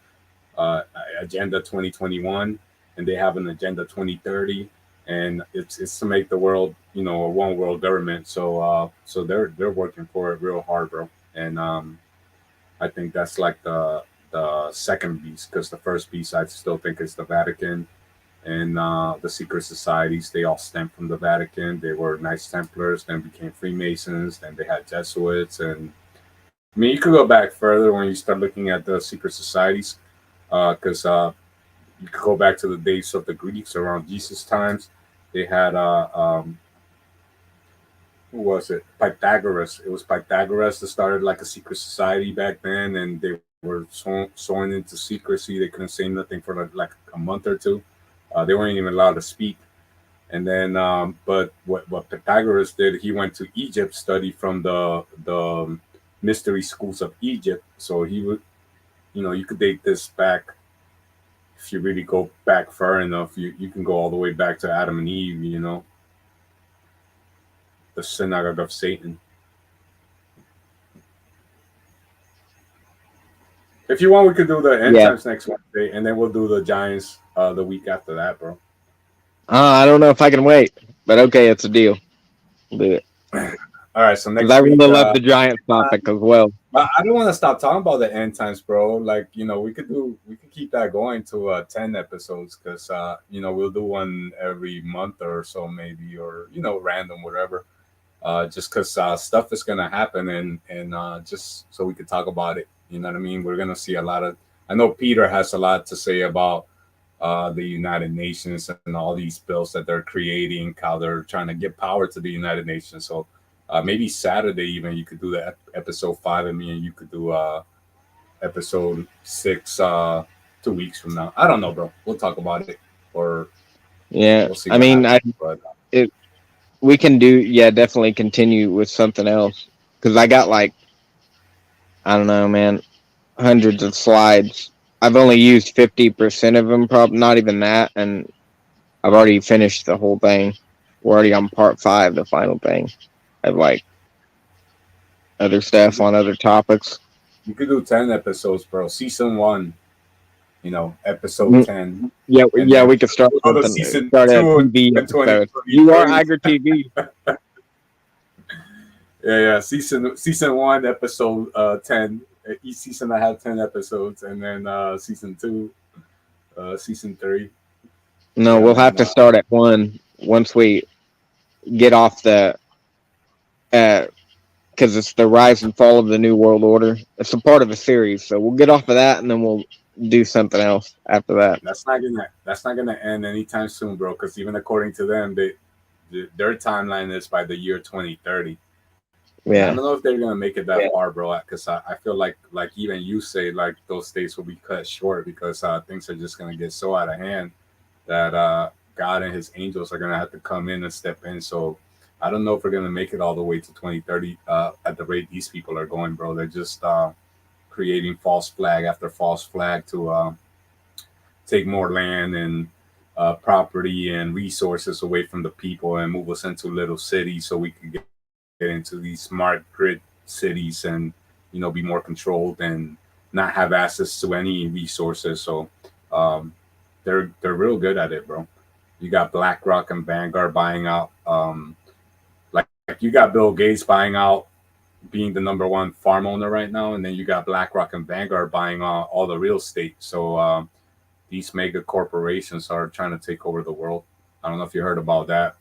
B: agenda 2021, and they have an agenda 2030, and it's to make the world, a one world government. So they're working for it real hard, bro. And I think that's like the second beast, because the first beast I still think is the Vatican, and the secret societies. They all stem from the Vatican. They were Knights Templars, then became Freemasons, then they had Jesuits, and I mean, you could go back further when you start looking at the secret societies, because you could go back to the days of the Greeks around Jesus' times. They had who was it? Pythagoras. It was Pythagoras that started like a secret society back then, and they were sworn into secrecy. They couldn't say nothing for like a month or two. They weren't even allowed to speak. And then, but what Pythagoras did, he went to Egypt, study from the mystery schools of Egypt. So he would, you could date this back. If you really go back far enough, you can go all the way back to Adam and Eve. The synagogue of Satan. If you want, we could do the end times next Wednesday, and then we'll do the Giants the week after that, bro.
I: I don't know if I can wait, but okay, it's a deal. We'll do it.
B: All right, so next
I: I
B: week,
I: really love the Giants topic as well.
B: But I don't want to stop talking about the end times, bro. Like, we could keep that going to 10 episodes, because we'll do one every month or so, maybe, or random, whatever. Just because stuff is gonna happen, and just so we could talk about it. You know what I mean? We're gonna see a lot of. I know Peter has a lot to say about the United Nations and all these bills that they're creating, how they're trying to give power to the United Nations. So maybe Saturday even you could do the episode 5, and me and you could do episode 6 2 weeks from now. I don't know, bro. We'll talk about it. Or
I: yeah,
B: we'll see
I: I mean,
B: but,
I: we can definitely continue with something else, because I got like, I don't know, man, hundreds of slides. I've only used 50% of them, probably not even that, and I've already finished the whole thing. We're already on part 5, the final thing. I have like other stuff on other topics.
B: You could do 10 episodes, bro. Season 1, episode 10.
I: Yeah, we could start something.
B: Season
I: Start
B: 2
I: a TV episode. You are Iger TV.
B: Yeah. Season 1, episode 10. Each season I have 10 episodes, and then season 2, season 3.
I: No, we'll have to start at 1 once we get off the, because it's the rise and fall of the New World Order. It's a part of a series, so we'll get off of that, and then we'll do something else after that.
B: That's not gonna end anytime soon, bro. Because even according to them, their timeline is by the year 2030.
I: Yeah.
B: I don't know if they're gonna make it that far, bro. Because I feel like even you say, like, those days will be cut short, because things are just gonna get so out of hand that God and His angels are gonna have to come in and step in. So I don't know if we're gonna make it all the way to 2030 at the rate these people are going, bro. They're just creating false flag after false flag to take more land and property and resources away from the people and move us into little cities so we can get into these smart grid cities and be more controlled and not have access to any resources. So they're real good at it, bro. You got BlackRock and Vanguard buying out, like you got Bill Gates buying out, being the number 1 farm owner right now, and then you got BlackRock and Vanguard buying all the real estate. So these mega corporations are trying to take over the world. I don't know if you heard about that.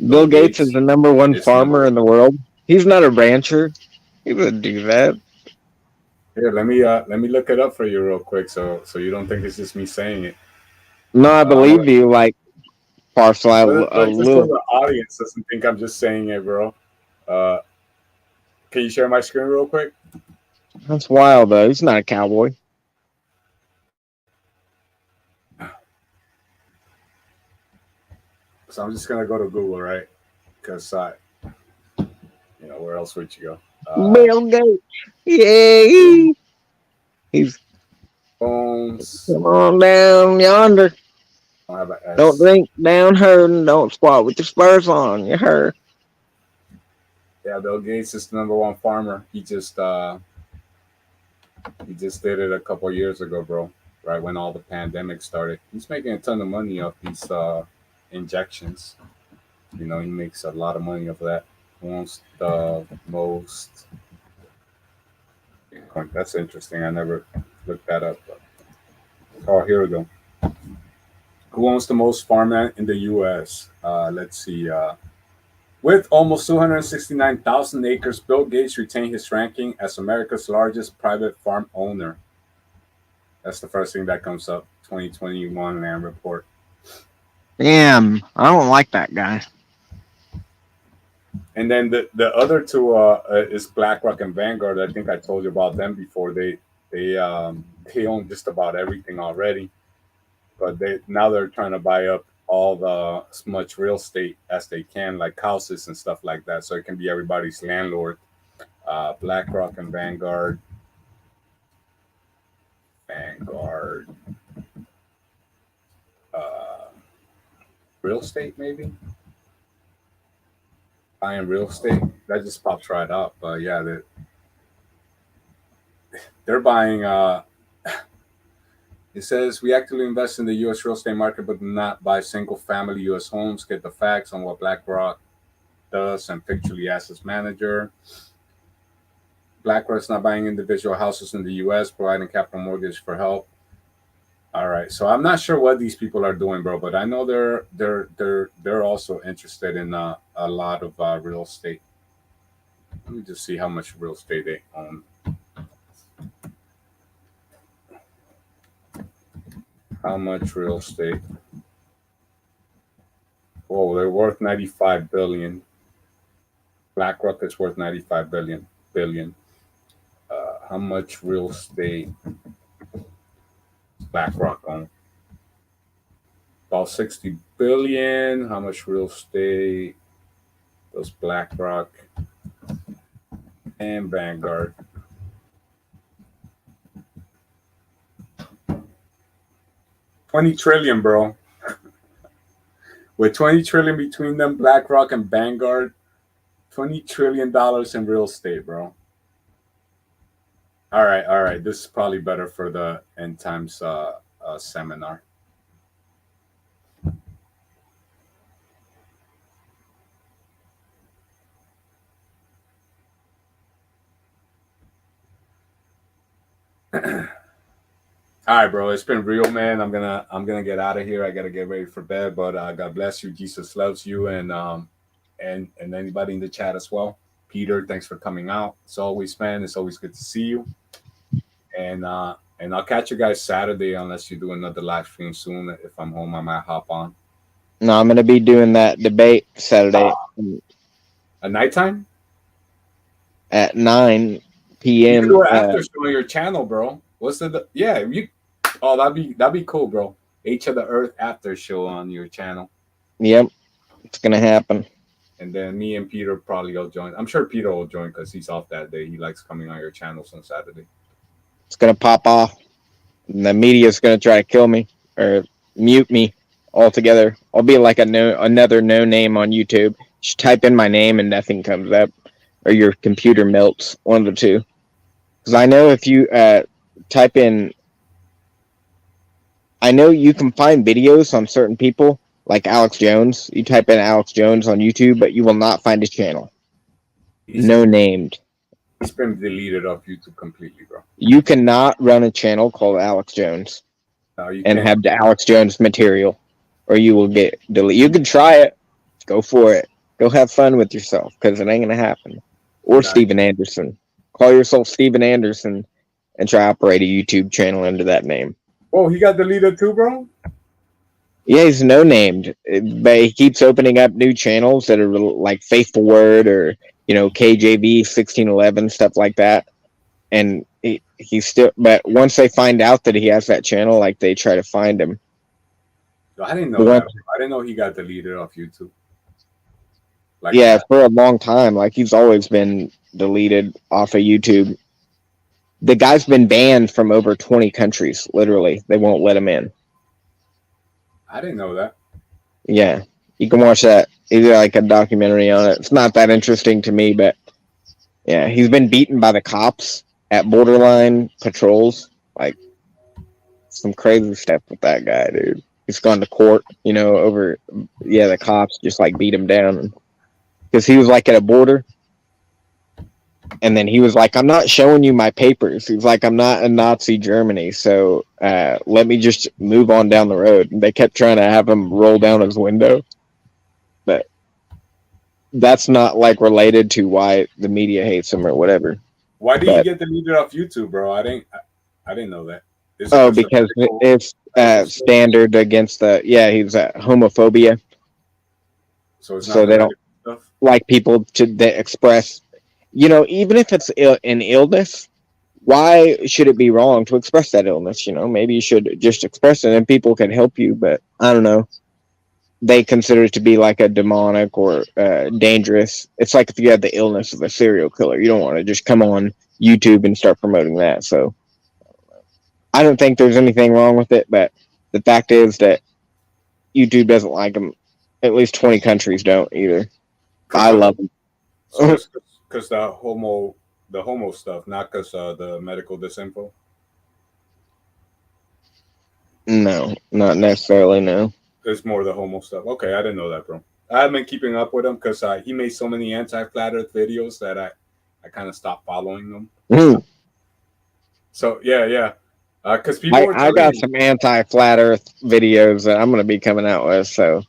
I: Bill Gates is the number 1 farmer in the world. He's not a rancher. He wouldn't do that.
B: Here, let me look it up for you real quick, so you don't think it's just me saying it.
I: No, I believe you. Like, partial a
B: just
I: little.
B: so the audience doesn't think I'm just saying it, bro. Can you share my screen real quick?
I: That's wild, though. He's not a cowboy.
B: So I'm just gonna go to Google, right? Because where else would you go?
I: Bill Gates. Yeah. He's
B: Bones.
I: come on down yonder. Don't drink down herding. Don't squat with your spurs on. You heard?
B: Yeah, Bill Gates is the number 1 farmer. He just did it a couple of years ago, bro. Right when all the pandemic started. He's making a ton of money off these injections. He makes a lot of money off that. Who owns the most? That's interesting. I never looked that up. Oh, here we go. Who owns the most farmland in the U.S.? Let's see. With almost 269,000 acres, Bill Gates retained his ranking as America's largest private farm owner. That's the first thing that comes up. 2021 land report.
I: Damn, I don't like that guy.
B: And then the other 2 is BlackRock and Vanguard. I think I told you about them before. They they own just about everything already, but they're trying to buy up all the as much real estate as they can, like houses and stuff like that, so it can be everybody's landlord. BlackRock and Vanguard, uh, real estate maybe. Buying real estate that just pops right up. Yeah, they're buying. It says we actively invest in the U.S. real estate market, but do not buy single-family U.S. homes. Get the facts on what BlackRock does and picturely assets manager. BlackRock's not buying individual houses in the U.S., providing capital mortgage for help. All right, so I'm not sure what these people are doing, bro, but I know they're also interested in a lot of real estate. Let me just see how much real estate they own. How much real estate? Oh, they're worth 95 billion. BlackRock is worth 95 billion. How much real estate BlackRock own? About 60 billion. How much real estate does BlackRock and Vanguard? $20 trillion, bro. With 20 trillion between them, BlackRock and Vanguard, $20 trillion in real estate, bro. All right. This is probably better for the end times seminar. All right, bro. It's been real, man. I'm gonna get out of here. I gotta get ready for bed. But God bless you. Jesus loves you, and anybody in the chat as well. Peter, thanks for coming out. As always, man. It's always good to see you. And I'll catch you guys Saturday unless you do another live stream soon. If I'm home, I might hop on.
I: No, I'm gonna be doing that debate Saturday
B: At nighttime
I: at 9 p.m.
B: You can do it after show on your channel, bro. What's the yeah? You that'd be cool, bro. H of the Earth after show on your channel.
I: Yep, it's gonna happen.
B: And then me and Peter probably will join. I'm sure Peter will join because he's off that day. He likes coming on your channels on Saturday.
I: It's gonna pop off. And the media's gonna try to kill me or mute me altogether. I'll be like another no name on YouTube. Just type in my name and nothing comes up, or your computer melts. One of the two. Because I know if you type in, I know you can find videos on certain people, like Alex Jones. You type in Alex Jones on YouTube, but you will not find his channel. No named.
B: He's been deleted off YouTube completely, bro.
I: You cannot run a channel called Alex Jones and have the Alex Jones material, or you will get deleted. You can try it. Go for it. Go have fun with yourself, because it ain't going to happen. Or Steven Anderson. Call yourself Steven Anderson and try to operate a YouTube channel under that name.
B: Oh, he got deleted too, bro?
I: Yeah, he's no named, but he keeps opening up new channels that are like Faithful Word or, KJV 1611, stuff like that. And he's still, but once they find out that he has that channel, like they try to find him.
B: I didn't know that. I didn't know he got deleted off YouTube.
I: Like for a long time. Like he's always been deleted off of YouTube. The guy's been banned from over 20 countries, literally. They won't let him in.
B: I didn't know that.
I: Yeah. You can watch that. Either like a documentary on it. It's not that interesting to me, but yeah, he's been beaten by the cops at borderline patrols. Like some crazy stuff with that guy, dude. He's gone to court, over the cops just like beat him down. Because he was like at a border. And then he was like, I'm not showing you my papers. He's like, I'm not in Nazi Germany, so let me just move on down the road. And they kept trying to have him roll down his window. But that's not like related to why the media hates him or whatever.
B: Why did he get deleted off YouTube, bro? I didn't know that.
I: Because it's standard against he's homophobia.
B: So it's not
I: so they don't like people to express, even if it's an illness, why should it be wrong to express that illness? Maybe you should just express it and people can help you, but I don't know. They consider it to be like a demonic or dangerous. It's like if you had the illness of a serial killer, you don't want to just come on YouTube and start promoting that. So I don't think there's anything wrong with it, but the fact is that YouTube doesn't like them. At least 20 countries don't either. I love them.
B: Because the homo stuff, not because the medical disinfo.
I: No, not necessarily. No.
B: It's more the homo stuff. Okay, I didn't know that, bro. I haven't been keeping up with him because he made so many anti-flat Earth videos that I kind of stopped following them.
I: Mm.
B: So yeah. Because people
I: I got some anti-flat Earth videos that I'm going to be coming out with. So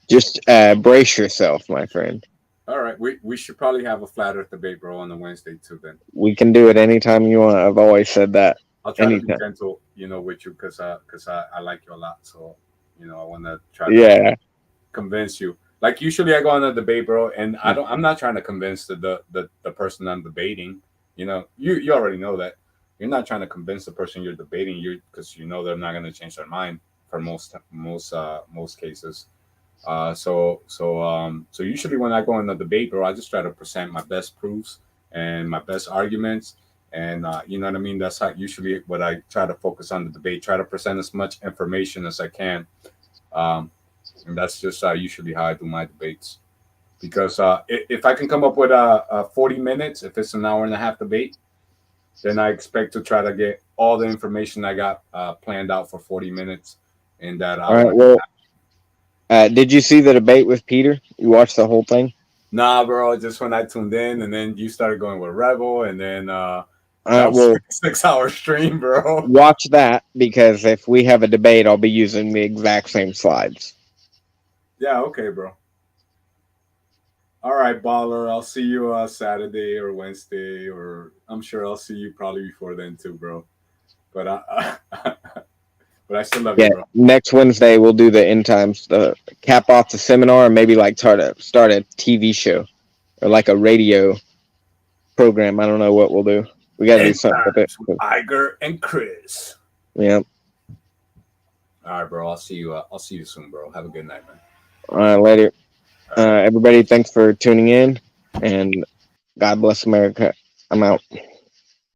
I: just brace yourself, my friend.
B: All right, we should probably have a flat Earth debate, bro, on the Wednesday too. Then
I: we can do it anytime you want. I've always said that.
B: I'll try to be gentle, with you because I like you a lot. So I want to try to convince you. Like usually I go on a debate, bro, and I'm not trying to convince the person I'm debating. You already know that. You're not trying to convince the person you're debating, because they're not going to change their mind for most cases. So usually when I go in the debate, bro, I just try to present my best proofs and my best arguments, and you know what I mean. That's how usually what I try to focus on the debate. Try to present as much information as I can, and that's just usually how I do my debates. Because if I can come up with 40 minutes, if it's an hour and a half debate, then I expect to try to get all the information I got planned out for 40 minutes in that hour.
I: All right, well, did you see the debate with Peter? You watched the whole thing?
B: Nah, bro. Just when I tuned in, and then you started going with Rebel, and then that was 6-hour stream, bro.
I: Watch that, because if we have a debate, I'll be using the exact same slides.
B: Yeah, okay, bro. All right, baller. I'll see you Saturday or Wednesday, or I'm sure I'll see you probably before then too, bro. But but I still love you, bro.
I: Next Wednesday we'll do the end times, the cap off the seminar, and maybe like start a TV show or like a radio program. I don't know what we'll do. We got to do something with it.
B: Iger and Chris.
I: Yeah.
B: All right, bro. I'll see you soon, bro. Have a good night, man.
I: All right, later. Everybody, thanks for tuning in, and God bless America. I'm out.